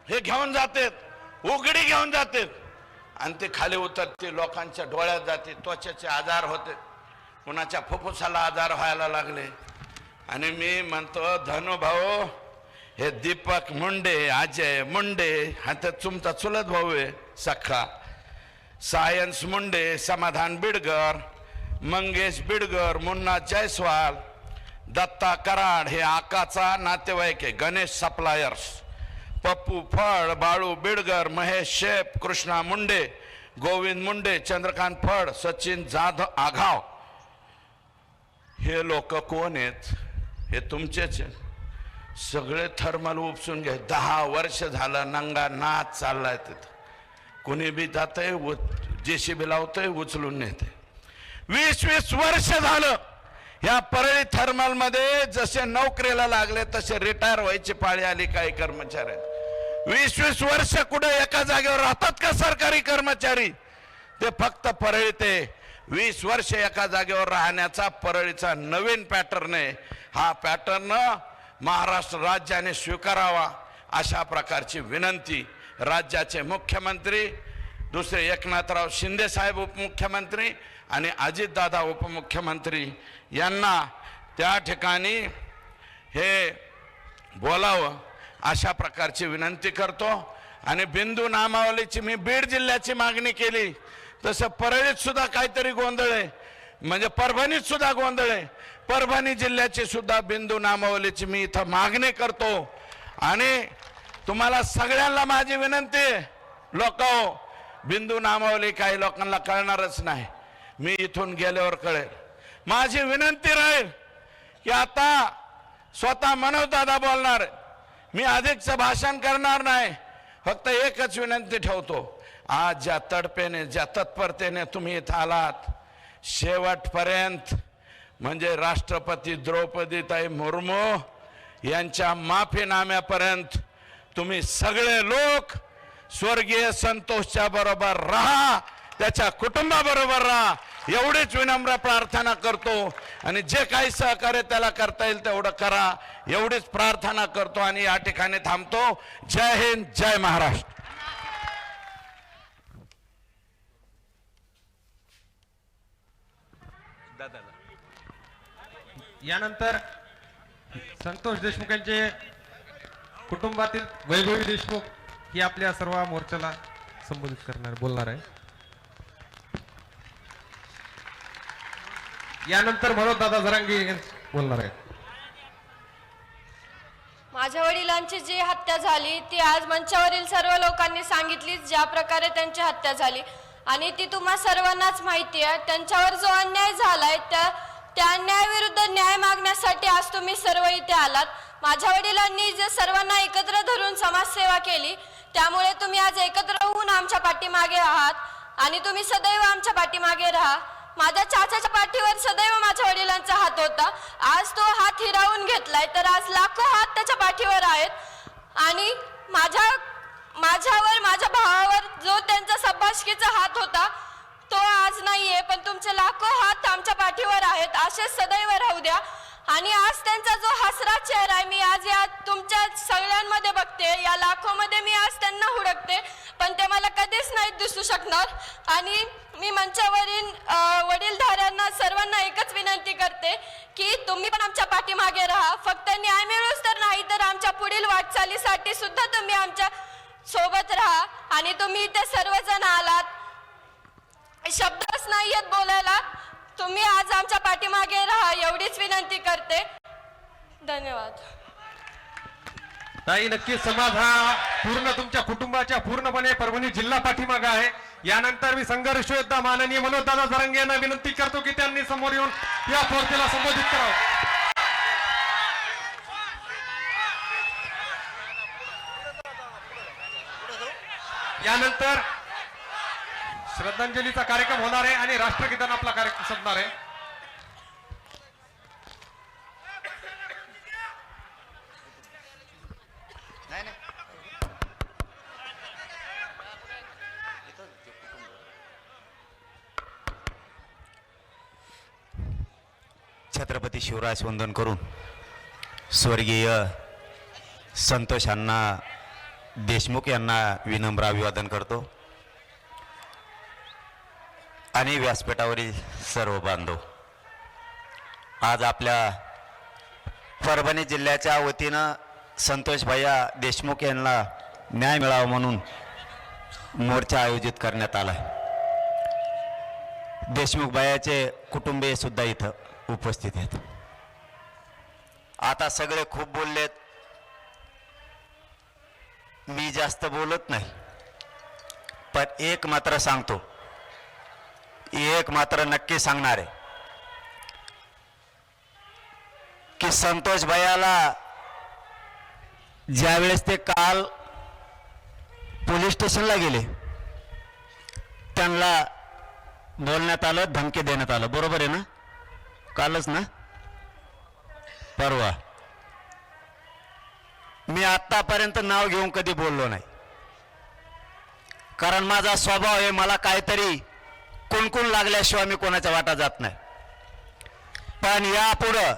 हे घेऊन जातात, उघडी घेऊन जातात आणि ते खाली उतरते, लोकांच्या डोळ्यात जाते, त्वचेचे आजार होते, कुणाच्या फुफ्फुसाला आजार व्हायला लागले. आणि मी म्हणतो धनुभाऊ, हे दीपक मुंडे, अजय मुंडे, हा तर तुमचा चुलत भाऊ आहे सख्खा, सायन्स मुंडे, समाधान बिडगर, मंगेश बिडगर, मुन्ना जयस्वाल, दत्ता कराड हे आकाचा नातेवाईक आहे, गणेश सप्लायर्स, पप्पू फळ, बाळू बिडगर, महेश शेप, कृष्णा मुंडे, गोविंद मुंडे, चंद्रकांत फळ, सचिन जाधव आघाव, हे लोक कोण आहेत? हे तुमचेच आहेत. सगळे थर्मल उपसून घ्या. 10 वर्ष झालं नंगा नाच चाललाय तिथं. कुणी बी जातंय, JCB लावतंय, उचलून नेते. 20-20 वर्ष झालं या परळी थर्मल मध्ये जसे नोकरीला लागले तसे रिटायर व्हायची पाळी आली काही कर्मचारी. 20-20 वर्ष कुठे एका जागेवर राहतात का सरकारी कर्मचारी? ते फक्त परळी ते 20 वर्ष एका जागेवर राहण्याचा परळीचा नवीन पॅटर्न आहे. हा पॅटर्न महाराष्ट्र राज्याने स्वीकारावा अशा प्रकारची विनंती राज्याचे मुख्यमंत्री, दुसरे एकनाथराव शिंदे साहेब उपमुख्यमंत्री आणि अजितदादा उपमुख्यमंत्री यांना त्या ठिकाणी हे बोलावं अशा प्रकारची विनंती करतो. आणि बिंदू नामावलीची मी बीड जिल्ह्याची मागणी केली, तसं परळीत सुद्धा काहीतरी गोंधळ आहे, म्हणजे परभणीत सुद्धा गोंधळ आहे. परभणी जिल्ह्याची सुद्धा बिंदू नामावलीची मी इथं मागणी करतो. आणि तुम्हाला सगळ्यांना माझी विनंती आहे, लोकांनो, बिंदू नामावली काही लोकांना कळणारच नाही, मी इथून गेल्यावर कळेल. माझी विनंती राहील की आता स्वतः मनोजदादा बोलणार, मी अधिकचं भाषण करणार नाही, फक्त एकच विनंती ठेवतो. आज ज्या तडपेने, ज्या तत्परतेने तुम्ही इथं आलात, शेवटपर्यंत म्हणजे राष्ट्रपती द्रौपदीताई मुर्मू यांच्या माफीनाम्यापर्यंत तुम्ही सगळे लोक स्वर्गीय संतोषच्या बरोबर राहा, त्याच्या कुटुंबाबरोबर राहा, एवढीच विनम्र प्रार्थना करतो. आणि जे काही सहकार्य त्याला करता येईल तेवढं करा, एवढीच प्रार्थना करतो आणि या ठिकाणी थांबतो. जय हिंद, जय महाराष्ट्र. यानंतर संतोष देशमुख यांचे कुटुंबातील वैभवी देशमुख ही आपल्या सर्व मोर्चाला संबोधित करणार बोलणार आहे. यानंतर मनोजदादा जरांगे बोलणार आहे. माझ्या वडिलांची जी हत्या झाली ती आज मंचावरील सर्व लोकांनी सांगितली, ज्या प्रकारे त्यांची हत्या झाली, आणि ती तुम्हा सर्वांनाच माहिती आहे. त्यांच्यावर जो अन्याय झालाय त्या अन्यायाविरुद्ध न्याय मागण्यासाठी आज तुम्ही सर्व इथे आलात. माझ्या वडिलांनी जे सर्वांना एकत्र धरून समाजसेवा केली, त्यामुळे तुम्ही आज एकत्र होऊन आमच्या पाठीमागे आहात आणि तुम्ही सदैव आमच्या पाठीमागे राहा. माझ्या चाचाच्या पाठीवर सदैव माझ्या वडिलांचा हात होता, आज तो हात हिरावून घेतलाय, तर आज लाखो हात त्याच्या पाठीवर आहेत. आणि माझ्यावर, माझ्या भावावर जो त्यांचा सब्बासकीचा हात होता तो आज नाहीये, पण तुमचे लाखो हात आमच्या पाठीवर आहेत, असेच सदैव राहू द्या. आणि आज त्यांचा जो हसरा चेहरा आहे मी आज या तुमच्या सगळ्यांमध्ये बघते, या लाखोमध्ये मी आज त्यांना हुडकते, पण ते मला कधीच नाही दिसू शकणार. आणि मी मंचावरील वडीलधाऱ्यांना सर्वांना एकच विनंती करते की तुम्ही पण आमच्या पाठीमागे राहा. फक्त न्याय मिळूच तर नाही, तर आमच्या पुढील वाटचालीसाठी सुद्धा तुम्ही आमच्या सोबत राहा. आणि तुम्ही इथे सर्वजण आलात, शब्दच नाहीयेत बोलायला, तुम्ही आज आमच्या पाठीमागे राहा एवढीच विनंती करते. धन्यवाद. ताई नक्कीच समाज हा पूर्ण तुमच्या कुटुंबाच्या पूर्णपणे परभणी जिल्हा पाठीमागा आहे. यानंतर मी संघर्ष योद्धा माननीय मनोजदादा जरांगे यांना विनंती करतो की त्यांनी समोर येऊन या फोर्सला संबोधित करावं. यानंतर श्रद्धांजलीचा कार्यक्रम होणार आहे आणि राष्ट्रगीतानं आपला कार्यक्रम संपणार आहे. छत्रपती शिवराज वंदन करून स्वर्गीय संतोष अण्णा देशमुख यांना विनम्र अभिवादन करतो आणि व्यासपीठावरील सर्व बांधव, आज आपल्या परभणी जिल्ह्याच्या वतीनं संतोष भैया देशमुख यांना न्याय मिळावा म्हणून मोर्चा आयोजित करण्यात आला. देशमुख भैयाचे कुटुंबीय सुद्धा इथं उपस्थित आहेत. आता सगळे खूप बोललेत, मी जास्त बोलत नाही, पण एक मात्र सांगतो, एक मात्र नक्की सांगणार आहे की संतोष भैयाला ज्यावेळेस ते काल पोलीस स्टेशनला गेले त्यांना बोलण्यात आलं, धमकी देण्यात आलं. बरोबर आहे ना? कालच ना? परवा. मी आतापर्यंत नाव घेऊन कधी बोललो नाही, कारण माझा स्वभाव आहे, मला काहीतरी कुणकुण लागल्याशिवाय मी कोणाच्या वाटा जात नाही. पण यापुढं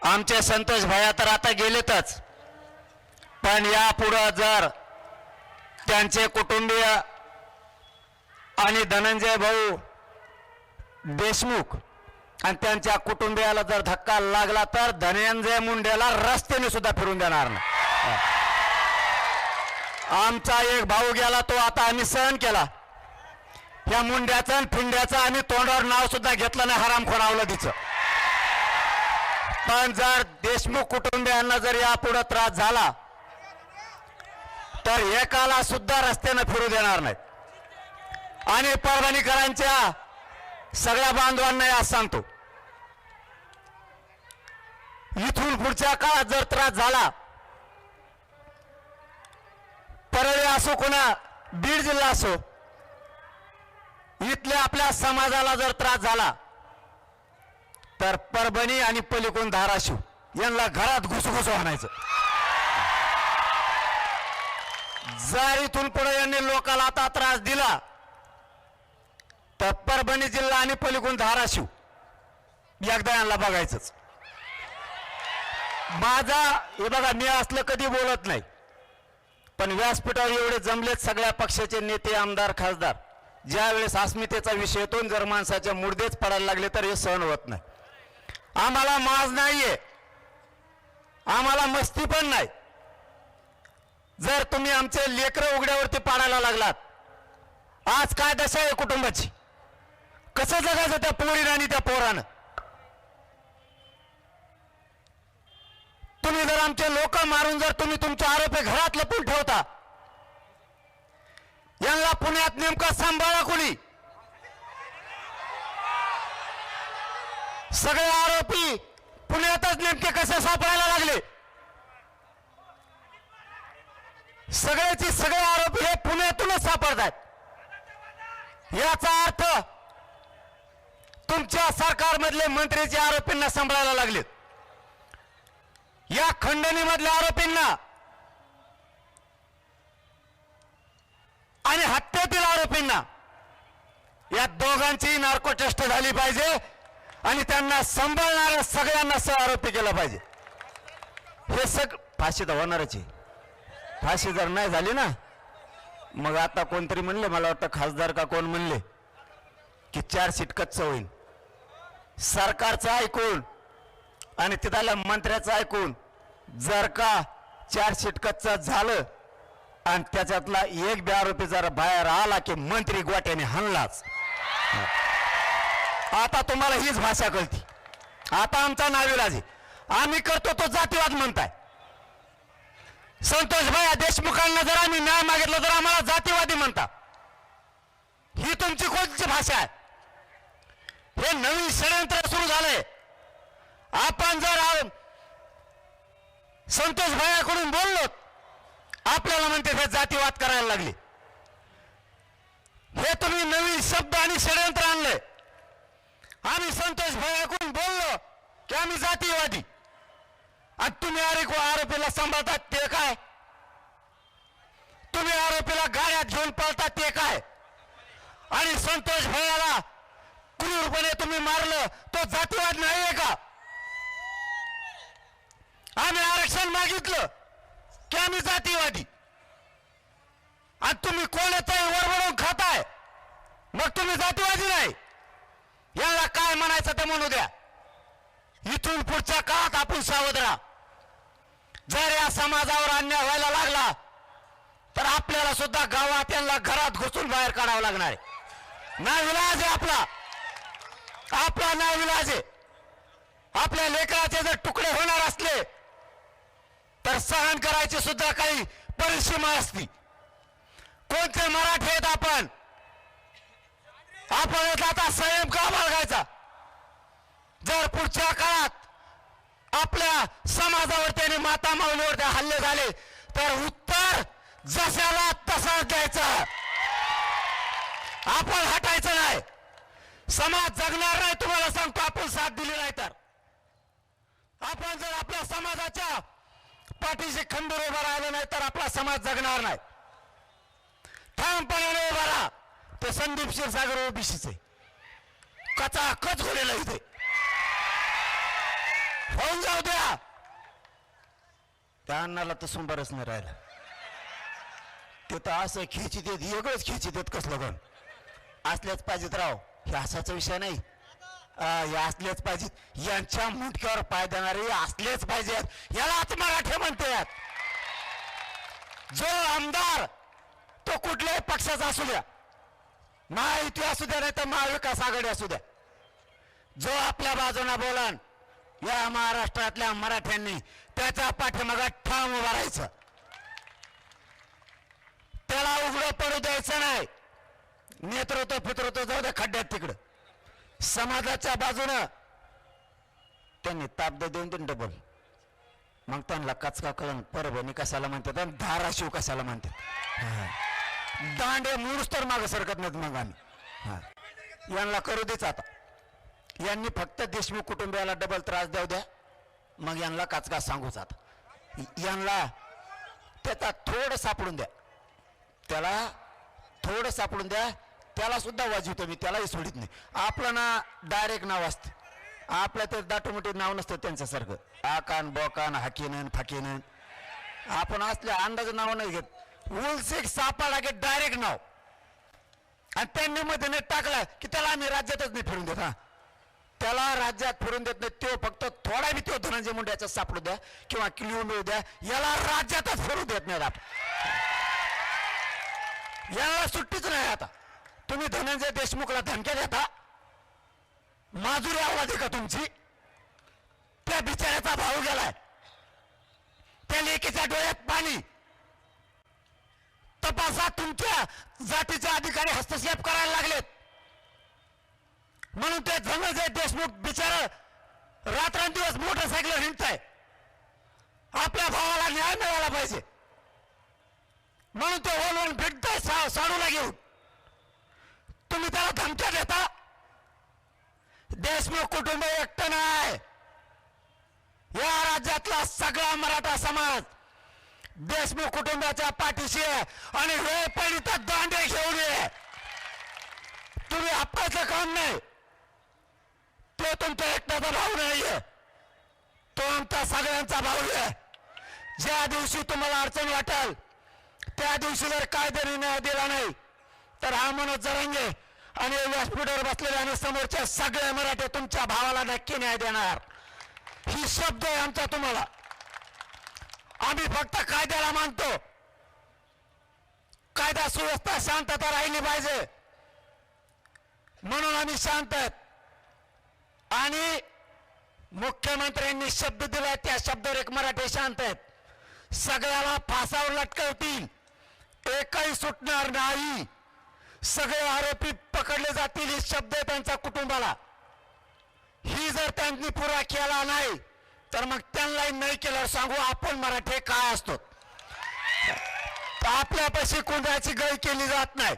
आमचे संतोष भैया तर आता गेलेतच, पण यापुढं जर त्यांचे कुटुंबीय आणि धनंजय भाऊ देशमुख आणि त्यांच्या कुटुंबियाला जर धक्का लागला तर धनंजय मुंडेला रस्त्याने सुद्धा फिरून देणार नाही. आमचा एक भाऊ गेला, तो आता आम्ही सहन केला. या मुंड्याचा आणि फिंड्याचा आम्ही तोंडावर नाव सुद्धा घेतलं नाही, हरामखोर अवलादीचं. पण जर देशमुख कुटुंबियांना जर यापुढे त्रास झाला तर एकाला सुद्धा रस्त्यानं फिरू देणार नाहीत. आणि परभणीकरांच्या सगळ्या बांधवांना आज सांगतो, इथून पुढच्या काळात जर त्रास झाला, परळी असो कोणा बीड जिल्हा असो, इथल्या आपल्या समाजाला जर त्रास झाला तर परभणी आणि पलीकडून धाराशिव यांना घरात घुसघुस आणायचं. जर इथून पुढे यांनी लोकांना आता त्रास दिला तर परभणी जिल्हा आणि पलीकडून धाराशिव एकदा यांना बघायचंच. माझा हे बघा, मी असलं कधी बोलत नाही, पण व्यासपीठावर एवढे जमलेत सगळ्या पक्षाचे नेते, आमदार, खासदार, ज्या वेळेस अस्मितेचा विषय येतो, जर माणसाच्या मुर्देच पडायला लागले तर हे सहन होत नाही. आम्हाला माज नाहीये, आम्हाला मस्ती पण नाही. जर तुम्ही आमचे लेकरं उघड्यावरती पाडायला लागलात, आज काय दशा आहे कुटुंबाची, कसं जगायचं त्या पोरीनं आणि त्या पोरानं? तुम्ही जर आमचे लोक मारून जर तुम्ही तुमचे आरोपी घरात लपून ठेवता, यांना पुण्यात नेमका सांभाळा कोणी? सगळे आरोपी पुण्यातच नेमके कसे सापडायला लागले? सगळ्याचे सगळे आरोपी हे पुण्यातूनच सापडतात. याचा अर्थ तुमच्या सरकारमधले मंत्रीचे आरोपींना सांभाळायला लागलेत, या खंडणीमधल्या आरोपींना आणि हत्येतील आरोपींना, या दोघांची नार्को टेस्ट झाली पाहिजे आणि त्यांना सांभाळणाऱ्या सगळ्यांना सह आरोपी केला पाहिजे. हे फाशी तर होणारच आहे. फाशी जर नाही झाली ना, मग आता कोणतरी म्हणले, मला वाटतं खासदार का कोण म्हणले की 4 सीट कच्चं होईल. सरकारचं ऐकून आणि तिथल्या मंत्र्याचं ऐकून जर का 4 सीट कच्चं झालं आणि त्याच्यातला एक बी आरोपी जर बाहेर आला की मंत्री गोट्याने हाणलाच. आता तुम्हाला हीच भाषा कळती. आता आमचा नाविलाज आहे, आम्ही करतो तो जातीवाद म्हणताय. संतोषभाई देशमुखांना जर आम्ही न्याय मागितला तर आम्हाला जातीवादी म्हणता. ही तुमची कोणती भाषा आहे? हे नवीन षडयंत्र सुरू झालंय. आपण जर संतोषभाईकडून बोललो आपल्याला म्हणते हे जातीवाद करायला लागले. हे तुम्ही नवीन शब्द आणि षडयंत्र आणलंय. आम्ही संतोषभाईकडून बोललो की आम्ही जातीवादी आणि तुम्ही आरोपीला सांभाळतात ते काय? तुम्ही आरोपीला गाड्यात घेऊन पळतात ते काय? आणि संतोष भैयाला क्रूरपणे तुम्ही मारलं तो जातीवाद नाहीये का? आम्ही आरक्षण मागितलं की आम्ही जातीवादी आणि तुम्ही कोणाचाही वरवडून खाताय मग तुम्ही जातीवादी नाही. याला काय म्हणायचं ते म्हणू द्या. इथून पुढच्या काळात आपण सावध राहा. जर या समाजावर अन्याय व्हायला लागला तर आपल्याला सुद्धा गावात यांना घरात घुसून बाहेर काढावं लागणार आहे. नाविलाज आहे आपला नाविलाज आहे. आपल्या लेकराचे जर तुकडे होणार असले तर सहन करायची सुद्धा काही परिसीमा असती. कोणते मराठी आहेत आपण आता संयम का बाळगायचा? जर पुढच्या काळात आपल्या समाजावर त्याने माता माऊलीवर हल्ले झाले तर उत्तर जशाला तसाच द्यायचं. आपण हटायचं नाही. समाज जगणार नाही तुम्हाला सांगतो. आपण साथ दिली नाही तर आपण जर आपल्या समाजाच्या पाठीशी खंबीर उभा राहिलं नाही तर आपला समाज जगणार नाही. ठामपणाने उभा राहा. ते संदीप क्षीरसागर ओबीसीचे कचाकच होलेलं इथे होऊन जाऊ द्या. त्या अन्नाला तर सुंबरच नाही राहिलं. ते तर असं खिचित येत वेगळंच खिचित येत कसलं पण असल्याच पाहिजेत राव. हे असाचा विषय नाही. हे असलेच पाहिजेत. यांच्या मुंडक्यावर पाय देणारे असलेच पाहिजेत. यालाच मराठी म्हणतात. जो आमदार तो कुठल्याही पक्षाचा असू द्या, महायुती असू द्या नाही तर महाविकास आघाडी असू द्या, जो आपल्या बाजूला बोलान या महाराष्ट्रातल्या मराठ्यांनी त्याच्या पाठीमागे ठाम उभा राहायचं. त्याला उघडं पडू द्यायचं नाही. नेतृत्व पितृत्व जाऊ द्या खड्ड्यात तिकडं. समाजाच्या बाजूनं त्यांनी ताब्द देऊन देऊन डबल मग त्यांना कचका कळण परभणी कशाला म्हणतात आणि धाराशिव कशाला म्हणतात. दांडे मूळच तर मागं सरकत नाहीत. मग आम्ही यांना करू देच. आता यांनी फक्त देशमुख कुटुंबियाला डबल त्रास देऊ द्या मग यांना काचका सांगूच. आता यांना त्याचा थोडं सापडून द्या. त्याला थोडं सापडून द्या. त्याला सुद्धा वाजवतो मी. त्यालाही सोडित नाही. आपलं ना डायरेक्ट नाव असतं. आपलं ते दाटोमोठी नाव नसतं त्यांच्यासारखं आकान बोकान हाकीन फाकीन. आपण असल्या अंदाज नाव नाही घेत. उलसेक सापाडा घेत डायरेक्ट नाव. आणि त्यांनी मध्ये नेट टाकलं की त्याला आम्ही राज्यातच नाही फिरून देत. हा त्याला राज्यात फिरून देत नाही. तो फक्त थोडा बी तो धनंजय मुंडेचा सापडू द्या किंवा किलो मिळू द्या. याला राज्यातच फिरू देत नाही. आपण याला सुट्टीच नाही. आता तुम्ही धनंजय देशमुखला धमक्या देता. माजुरी आवाज आहे का तुमची? त्या बिचाऱ्याचा भाऊ गेलाय. त्या लेकीच्या डोळ्यात पाणी. तपासा. तुमच्या जातीचे अधिकारी हस्तक्षेप करायला लागलेत म्हणून ते धनंजय देशमुख बिचार रात्रंदिवस मोटरसायकल हिंडताय. आपल्या भावाला न्याय मिळाला पाहिजे म्हणून ते ओलवून भेटताय साडूला घेऊन. तुम्ही त्याला धमक्या देता. देशमुख कुटुंब एकटं नाही. या राज्यातला सगळा मराठा समाज देशमुख कुटुंबाच्या पाठीशी आहे. आणि वेळ पडली तर दांडे घेऊन ये. तुम्ही आपल्याचं काम नाही. तो तुमच्या एकट्याचा भाऊ नाहीये. तो आमचा सगळ्यांचा भाऊ आहे. ज्या दिवशी तुम्हाला अडचण वाटेल त्या दिवशी जर कायद्याने न्याय दिला नाही तर हा मनोज जरांगे आणि व्यासपीठावर बसलेले आणि समोरच्या सगळे मराठे तुमच्या भावाला नक्की न्याय देणार. ही शब्द आहे आमचा तुम्हाला. आम्ही फक्त कायद्याला मानतो. कायदा सुव्यवस्था शांतता राहिली पाहिजे म्हणून आम्ही शांत आहेत. आणि मुख्यमंत्र्यांनी शब्द दिलाय त्या शब्दावर एक मराठी शांत आहेत. सगळ्याला फासावर लटकवतील, एकही सुटणार नाही. सगळे आरोपी पकडले जातील हे शब्द आहे त्यांच्या कुटुंबाला. ही जर त्यांनी पुरा केला नाही तर मग त्यांनाही नाही केल्यावर सांगू आपण मराठे काय असतो. आपल्यापाशी कोणाची गय केली जात नाही.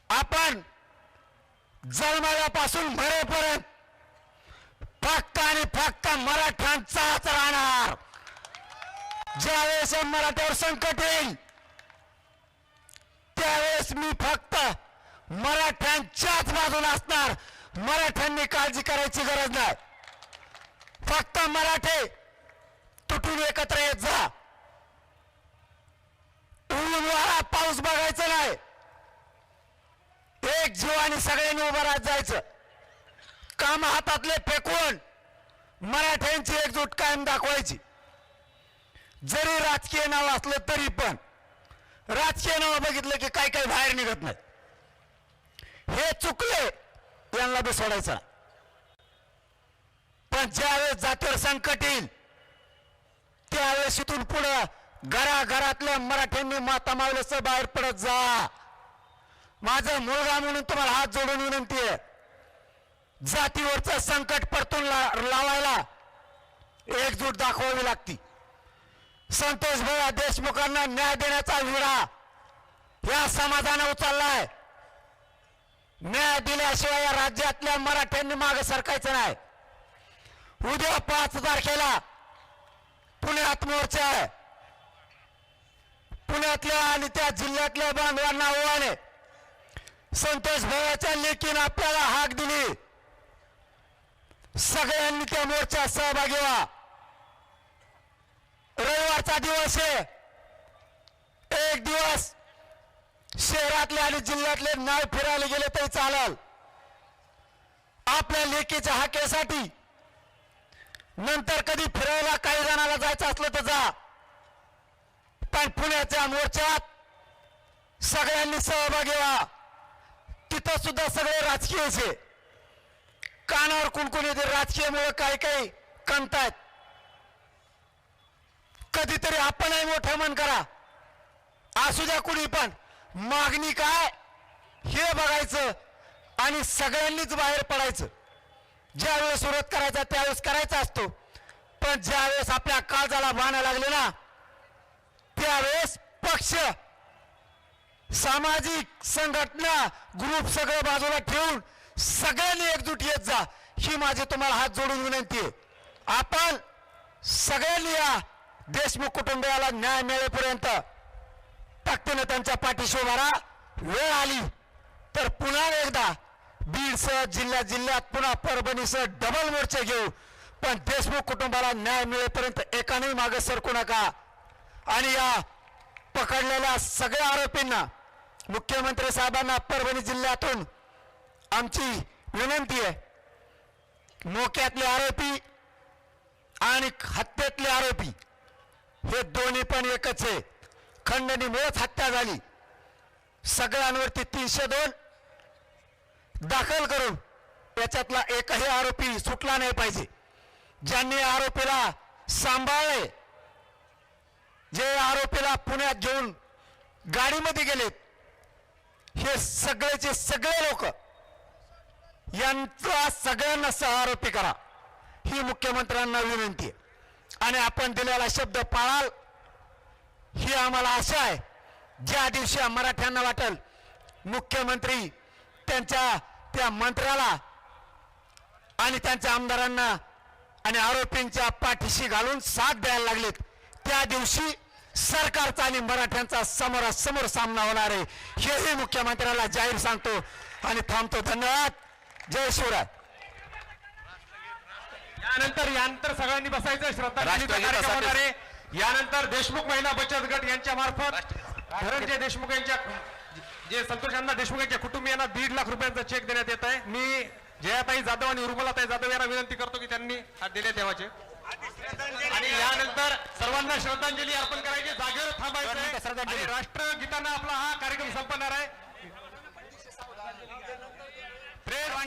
आपण जन्मल्यापासून मरेपर्यंत फक्त आणि फक्त मराठ्यांचाच राहणार. ज्यावेळेस मराठ्यावर संकट येईल त्यावेळेस मी फक्त मराठ्यांच्याच बाजूला असणार. मराठ्यांनी काळजी करायची गरज नाही. फक्त मराठे तुटून एकत्र येत जा. ऊन वारा पाऊस बघायचं नाही. एक जीवाने सगळ्यांनी उभं राहत जायचं. काम हातातले फेकून मराठ्यांची एकजूट कायम दाखवायची. जरी राजकीय नाव असलं तरी पण राजकीय नाव बघितलं की काही काही बाहेर निघत नाही. हे चुकले यांना बी सोडायचं. पण ज्यावेळेस जातीवर संकट येईल त्यावेळेस इथून पुढं घराघरातल्या मराठ्यांनी माता मावलंच बाहेर पडत जा. माझा मुलगा म्हणून तुम्हाला हात जोडून विनंती आहे. जातीवरचं संकट परतून लावायला एकजूट दाखवावी लागती. संतोष भाऊ देशमुखांना न्याय देण्याचा विडा या समाजाने उचललाय. न्याय दिल्याशिवाय या राज्यातल्या मराठ्यांनी मागे सरकायचं नाही. उद्या 5 तारखेला पुण्यात मोर्चा आहे. पुण्यातल्या आणि त्या जिल्ह्यातल्या बांधवांना आव्हान संतोष भाऊच्या लेकीनं आपल्याला हाक दिली. सगळ्यांनी त्या मोर्चात सहभागी व्हा. रविवारचा दिवस आहे. एक दिवस शहरातले आणि जिल्ह्यातले नाव फिरायला गेले तरी चालेल. आपल्या लेकीच्या हाकेसाठी नंतर कधी फिरायला काही जणांना जायचं असलं तर जा. पण पुण्याच्या मोर्चात सगळ्यांनी सहभागी व्हा. तिथं सुद्धा सगळे राजकीयचे कानावर कुणकुण येते. राजकीयमुळे काही काही कमतायत. कधीतरी आपणही मोठं मन करा. असू द्या कुणी पण मागणी काय हे बघायचं आणि सगळ्यांनीच बाहेर पडायचं. ज्यावेळेस विरोध करायचा त्यावेळेस करायचा असतो. पण ज्यावेळेस आपल्या काळजाला बाणा लागले ना त्यावेळेस पक्ष सामाजिक संघटना ग्रुप सगळं बाजूला ठेवून सगळ्यांनी एकजूट येत जा. ही माझी तुम्हाला हात जोडून विनंती आहे. आपण सगळ्यांनी या देशमुख कुटुंबियाला न्याय मिळेपर्यंत ताकदीने त्यांच्या पाठीशी उभा राहा. वेळ आली तर पुन्हा एकदा बीडसह जिल्ह्यात पुन्हा परभणीसह डबल मोर्चे घेऊ. पण देशमुख कुटुंबाला न्याय मिळेपर्यंत एकानेही मागे सरकू नका. आणि या पकडलेल्या सगळ्या आरोपींना मुख्यमंत्री साहेबांना परभणी जिल्ह्यातून आमची विनंती आहे. मोक्यातले आरोपी आणि हत्येतले आरोपी हे दोन्ही पण एकच आहे. खंडणीमुळेच हत्या झाली. सगळ्यांवरती 302 दाखल करून याच्यातला एकही आरोपी सुटला नाही पाहिजे. ज्यांनी आरोपीला सांभाळले, जे आरोपीला पुण्यात घेऊन गाडीमध्ये गेलेत, हे सगळेचे सगळे लोक यांचा सगळ्यांना सहआरोपी करा ही मुख्यमंत्र्यांना विनंती आहे. आणि आपण दिलेला शब्द पाळाल ही आम्हाला आशा आहे. ज्या दिवशी मराठ्यांना वाटेल मुख्यमंत्री त्यांच्या त्या मंत्र्याला आणि त्यांच्या आमदारांना आणि आरोपींच्या पाठीशी घालून साथ द्यायला लागलेत त्या दिवशी सरकारचा आणि मराठ्यांचा समोरासमोर सामना होणार आहे. हेही मुख्यमंत्र्याला जाहीर सांगतो आणि थांबतो. धन्यवाद. जय शिवराय. यानंतर सगळ्यांनी बसायचं. श्रद्धांजलीचा कार्यक्रम होणार आहे. यानंतर देशमुख महिला बचत गट यांच्या मार्फत धनंजय देशमुख यांच्या जे संतोष अण्णा देशमुख यांच्या कुटुंबियांना 1.5 लाख रुपयांचा चेक देण्यात येत आहे. मी जयाताई जाधव आणि उर्मिलाताई जाधव यांना विनंती करतो की त्यांनी हात देण्यात यावाचे. आणि यानंतर सर्वांना श्रद्धांजली अर्पण करायची. जागेवर थांबायचं आणि राष्ट्रगीतांना आपला हा कार्यक्रम संपणार आहे.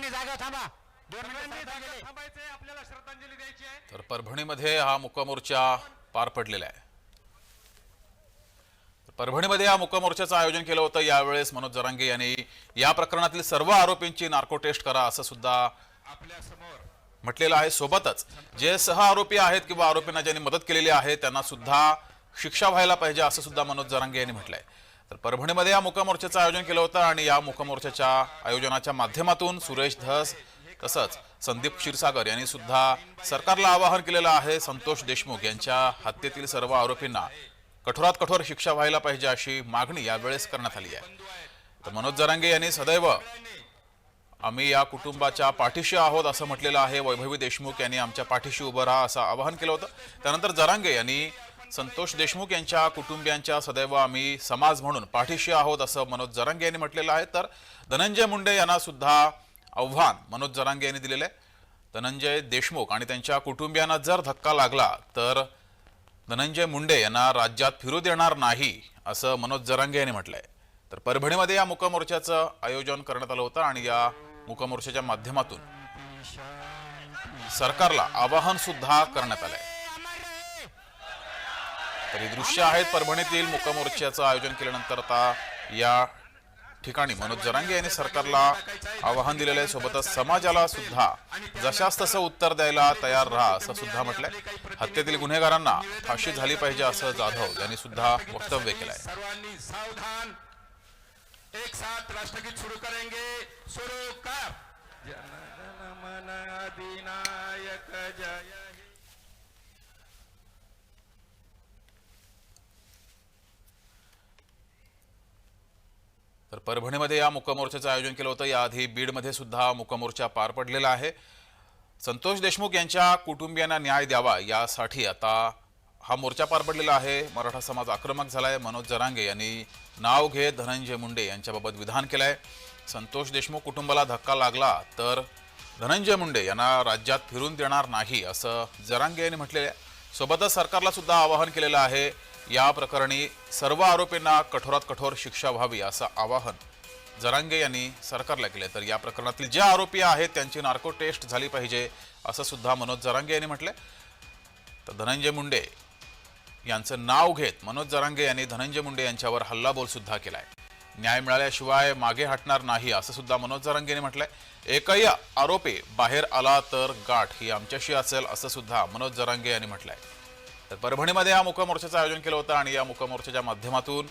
जागा थांबा. थांबायचंय. आपल्याला श्रद्धांजली द्यायची आहे. तर परभणीमध्ये हा मुक्का मोर्चा पार पडलेला आहे. परभणीमध्ये या मुक्का मोर्चाचं आयोजन केलं होतं. यावेळेस मनोज जरांगे यांनी या प्रकरणातील सर्व आरोपींची नार्को टेस्ट करा असं सुद्धा म्हटलेलं आहे. सोबतच जे सह आरोपी आहेत किंवा आरोपींना ज्यांनी मदत केलेली आहे त्यांना सुद्धा शिक्षा व्हायला पाहिजे असं सुद्धा मनोज जरांगे यांनी म्हटलंय. तर परभणीमध्ये या मुक्का मोर्चाचं आयोजन केलं होतं आणि या मुक्का मोर्चाच्या आयोजनाच्या माध्यमातून सुरेश धस तसंच संदीप क्षीरसागर यांनी सुद्धा सरकारला आवाहन केलेलं आहे. संतोष देशमुख यांच्या हत्येतील सर्व आरोपींना कठोरात कठोर शिक्षा व्हायला पाहिजे अशी मागणी यावेळेस करण्यात आली आहे. तर मनोज जरांगे यांनी सदैव आम्ही या कुटुंबाच्या पाठीशी आहोत असं म्हटलेलं आहे. वैभवी देशमुख यांनी आमच्या पाठीशी उभं राहा असं आवाहन केलं होतं. त्यानंतर जरांगे यांनी संतोष देशमुख यांच्या कुटुंबियांच्या सदैव आम्ही समाज म्हणून पाठीशी आहोत असं मनोज जरांगे यांनी म्हटलेलं आहे. तर धनंजय मुंडे यांना सुद्धा आव्हान मनोज जरांगे यांनी दिलेलं आहे. धनंजय देशमुख आणि त्यांच्या कुटुंबियांना जर धक्का लागला तर धनंजय मुंडे यांना राज्यात फिरू देणार नाही असं मनोज जरांगे यांनी म्हटलंय. तर परभणीमध्ये या मुक्का मोर्चाचं आयोजन करण्यात आलं होतं आणि या मुक्का मोर्चाच्या माध्यमातून सरकारला आवाहन सुद्धा करण्यात आलंय. तर ही दृश्य आहेत परभणीतील मुक्का मोर्चाचं आयोजन केल्यानंतर आता या ठिकाणी मनोज जरांगे यांनी सरकारला आवाहन दिलेलं आहे. सोबतच समाजाला सुद्धा जशास तसं उत्तर द्यायला तयार राहा असं सुद्धा म्हटलंय. हत्येतील गुन्हेगारांना फाशी झाली पाहिजे असं जाधव यांनी सुद्धा वक्तव्य केलंय. सर्वांनी सावधान. एक साथ राष्ट्रगीत सुरू करेंगे. सुरू कर. जनगण मन अधिनायक जय. तर परभणीमध्ये या मुक्का मोर्चाचं आयोजन केलं होतं. याआधी बीडमध्ये सुद्धा मुक्का मोर्चा पार पडलेला आहे. संतोष देशमुख यांच्या कुटुंबियांना न्याय द्यावा यासाठी आता हा मोर्चा पार पडलेला आहे. मराठा समाज आक्रमक झालाय. मनोज जरांगे यांनी नाव घेत धनंजय मुंडे यांच्याबाबत विधान केलंय. संतोष देशमुख कुटुंबाला धक्का लागला तर धनंजय मुंडे यांना राज्यात फिरून देणार नाही असं जरांगे यांनी म्हटलेलं आहे. सोबतच सरकारला सुद्धा आवाहन केलेलं आहे. या प्रकरणी सर्व आरोपींना कठोरात कठोर शिक्षा व्हावी असं आवाहन जरांगे यांनी सरकारला केले. तर या प्रकरणातील जे आरोपी आहेत त्यांची नार्को टेस्ट झाली पाहिजे असं सुद्धा मनोज जरांगे यांनी म्हटलंय. तर धनंजय मुंडे यांचं नाव घेत मनोज जरांगे यांनी धनंजय मुंडे यांच्यावर हल्लाबोल सुद्धा केलाय. न्याय मिळाल्याशिवाय मागे हटणार नाही असं सुद्धा मनोज जरांगे यांनी म्हटलंय. एकही आरोपी बाहेर आला तर गाठ ही आमच्याशी असेल असं सुद्धा मनोज जरांगे यांनी म्हटलंय. तर परभणीमध्ये या मुक्का मोर्चाचं आयोजन केलं होतं आणि या मुक्का मोर्चाच्या माध्यमातून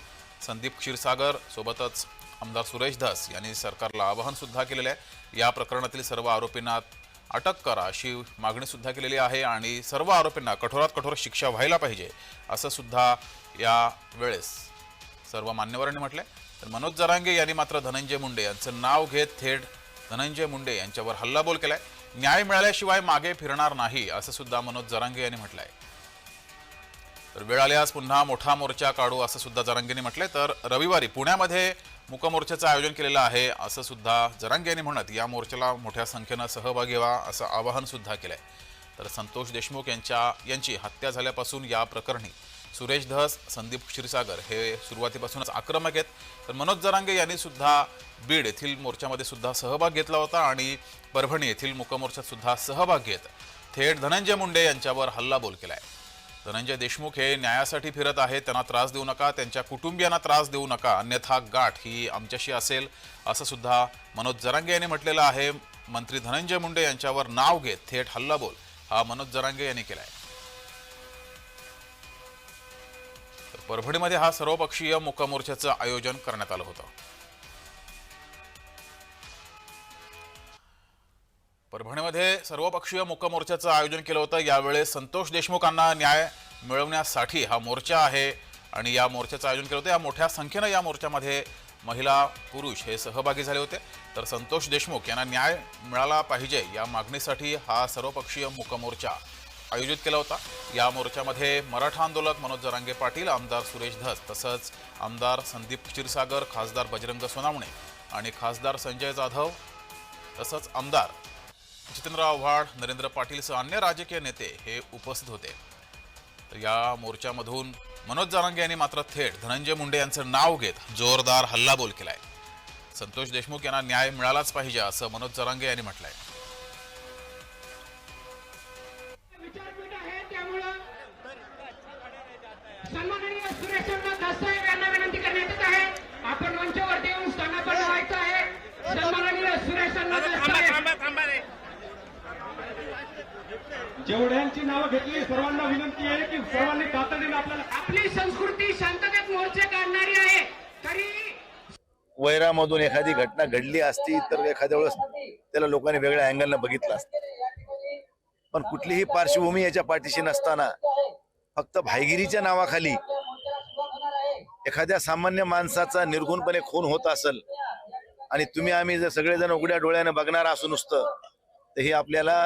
संदीप क्षीरसागर सोबतच आमदार सुरेश धस यांनी सरकारला आवाहन सुद्धा केलेलं आहे. या प्रकरणातील सर्व आरोपींना अटक करा अशी मागणी सुद्धा केलेली आहे आणि सर्व आरोपींना कठोरात कठोर शिक्षा व्हायला पाहिजे असं सुद्धा या वेळेस सर्व मान्यवरांनी म्हटलंय. तर मनोज जरांगे यांनी मात्र धनंजय मुंडे यांचं नाव घेत थेट धनंजय मुंडे यांच्यावर हल्लाबोल केलाय. न्याय मिळाल्याशिवाय मागे फिरणार नाही असं सुद्धा मनोज जरांगे यांनी म्हटलंय. तर वेळ आल्यास पुन्हा मोठा मोर्चा काढू असं सुद्धा जरांगेंनी म्हटलंय. तर रविवारी पुण्यामध्ये मुक्का मोर्चाचं आयोजन केलेलं आहे असं सुद्धा जरांगे यांनी म्हणत या मोर्चाला मोठ्या संख्येनं सहभागी व्हा असं आवाहन सुद्धा केलंय. तर संतोष देशमुख यांची हत्या झाल्यापासून या प्रकरणी सुरेश धस संदीप क्षीरसागर हे सुरुवातीपासूनच आक्रमक आहेत. तर मनोज जरांगे यांनी सुद्धा बीड येथील मोर्चामध्ये सुद्धा सहभाग घेतला होता आणि परभणी येथील मुक्का मोर्चात सुद्धा सहभाग घेत थेट धनंजय मुंडे यांच्यावर हल्लाबोल केलाय. धनंजय देशमुख हे न्यायासाठी फिरत आहेत. त्यांना त्रास देऊ नका, त्यांच्या कुटुंबियांना त्रास देऊ नका, अन्यथा गाठ ही आमच्याशी असेल असं सुद्धा मनोज जरांगे यांनी म्हटलेलं आहे. मंत्री धनंजय मुंडे यांच्यावर नाव घेत थेट हल्लाबोल हा मनोज जरांगे यांनी केलाय. तर परभणीमध्ये हा सर्वपक्षीय मुक्का मोर्चाचं आयोजन करण्यात आलं होतं. परभणीमध्ये सर्वपक्षीय मुक्का मोर्चाचं आयोजन केलं होतं. यावेळेस संतोष देशमुखांना न्याय मिळवण्यासाठी हा मोर्चा आहे आणि या मोर्चाचं आयोजन केलं होतं. या मोठ्या संख्येनं या मोर्चामध्ये महिला पुरुष हे सहभागी झाले होते. तर संतोष देशमुख यांना न्याय मिळाला पाहिजे या मागणीसाठी हा सर्वपक्षीय मुक्का मोर्चा आयोजित केला होता. या मोर्चामध्ये मराठा आंदोलक मनोज जरांगे पाटील, आमदार सुरेश धस तसंच आमदार संदीप क्षीरसागर, खासदार बजरंग सोनावणे आणि खासदार संजय जाधव तसंच आमदार जितेंद्र आव्हाड, नरेंद्र पाटील सह अन्य राजकीय नेते हे उपस्थित होते. तर या मोर्चामधून मनोज जरांगे यांनी मात्र थेट धनंजय मुंडे यांचं नाव घेत जोरदार हल्लाबोल केलाय. संतोष देशमुख यांना न्याय मिळालाच पाहिजे असं मनोज जरांगे यांनी म्हटलंय. सन्माननीय सुरेश धस यांना जेवढ्यांची नावं घेतली सर्वांना विनंती आहे की सर्वांनी तातडीने आपल्याला आपली संस्कृती शांततेत मोर्चे काढणारी आहे, तरी वैरामधून एखादी घटना घडली असती तर एखाद्या वेळेस त्याला लोकांनी वेगळ्या अँगलनं बघितलं असतं, पण कुठलीही पार्श्वभूमी याच्या पाठीशी नसताना फक्त भाईगिरीच्या नावाखाली एखाद्या सामान्य माणसाचा निर्गुणपणे खून होत असेल आणि तुम्ही आम्ही जर सगळेजण उघड्या डोळ्याने बघणार असू नुसतं, तर ही आपल्याला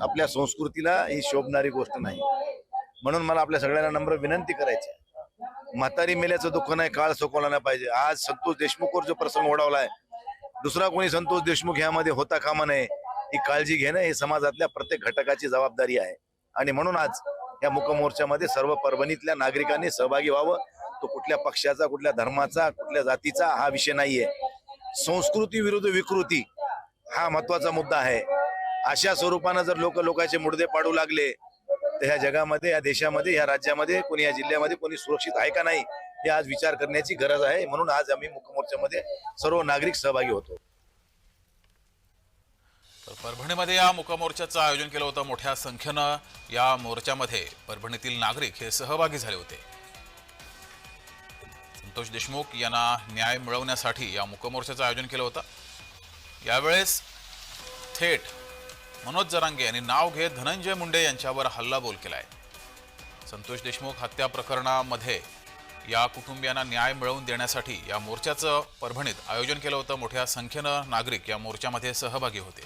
आपल्या संस्कृतीला ही शोभणारी गोष्ट नाही. म्हणून मला आपल्या सगळ्यांना नम्र विनंती करायची, म्हातारी मेल्याचं दुःख नाही, काळ सोकवला नाही पाहिजे. आज संतोष देशमुखवर जो प्रसंग ओढवलाय, दुसरा कोणी संतोष देशमुख ह्यामध्ये होता कामा नये, ही काळजी घेणं ही समाजातल्या प्रत्येक घटकाची जबाबदारी आहे. आणि म्हणून आज या मुकमोर्चामध्ये सर्व परभणीतल्या नागरिकांनी सहभागी व्हावं. तो कुठल्या पक्षाचा, कुठल्या धर्माचा, कुठल्या जातीचा हा विषय नाहीये. संस्कृती विरुद्ध विकृती हा महत्वाचा मुद्दा आहे. अशा स्वरूपानं जर लोकांचे मुडदे पाडू लागले तर ह्या जगामध्ये, या देशामध्ये, या राज्यामध्ये, कोणी या जिल्ह्यामध्ये कोणी सुरक्षित आहे का नाही हे आज विचार करण्याची गरज आहे. म्हणून आज आम्ही मुकमोर्चामध्ये सर्व नागरिक सहभागी होतो. तर परभणीमध्ये या मुकमोर्चाचं आयोजन केलं होतं. मोठ्या संख्येनं या मोर्चामध्ये परभणीतील नागरिक हे सहभागी झाले होते. संतोष देशमुख यांना न्याय मिळवण्यासाठी या मुकमोर्चाचं आयोजन केलं होतं. यावेळेस थेट मनोज जरांगे यांनी नाव घेत धनंजय मुंडे यांच्यावर हल्लाबोल केलाय. संतोष देशमुख हत्या प्रकरणामध्ये या कुटुंबियांना न्याय मिळवून देण्यासाठी या मोर्चाचं परभणीत आयोजन केलं होतं. मोठ्या संख्येनं नागरिक या मोर्चामध्ये सहभागी होते.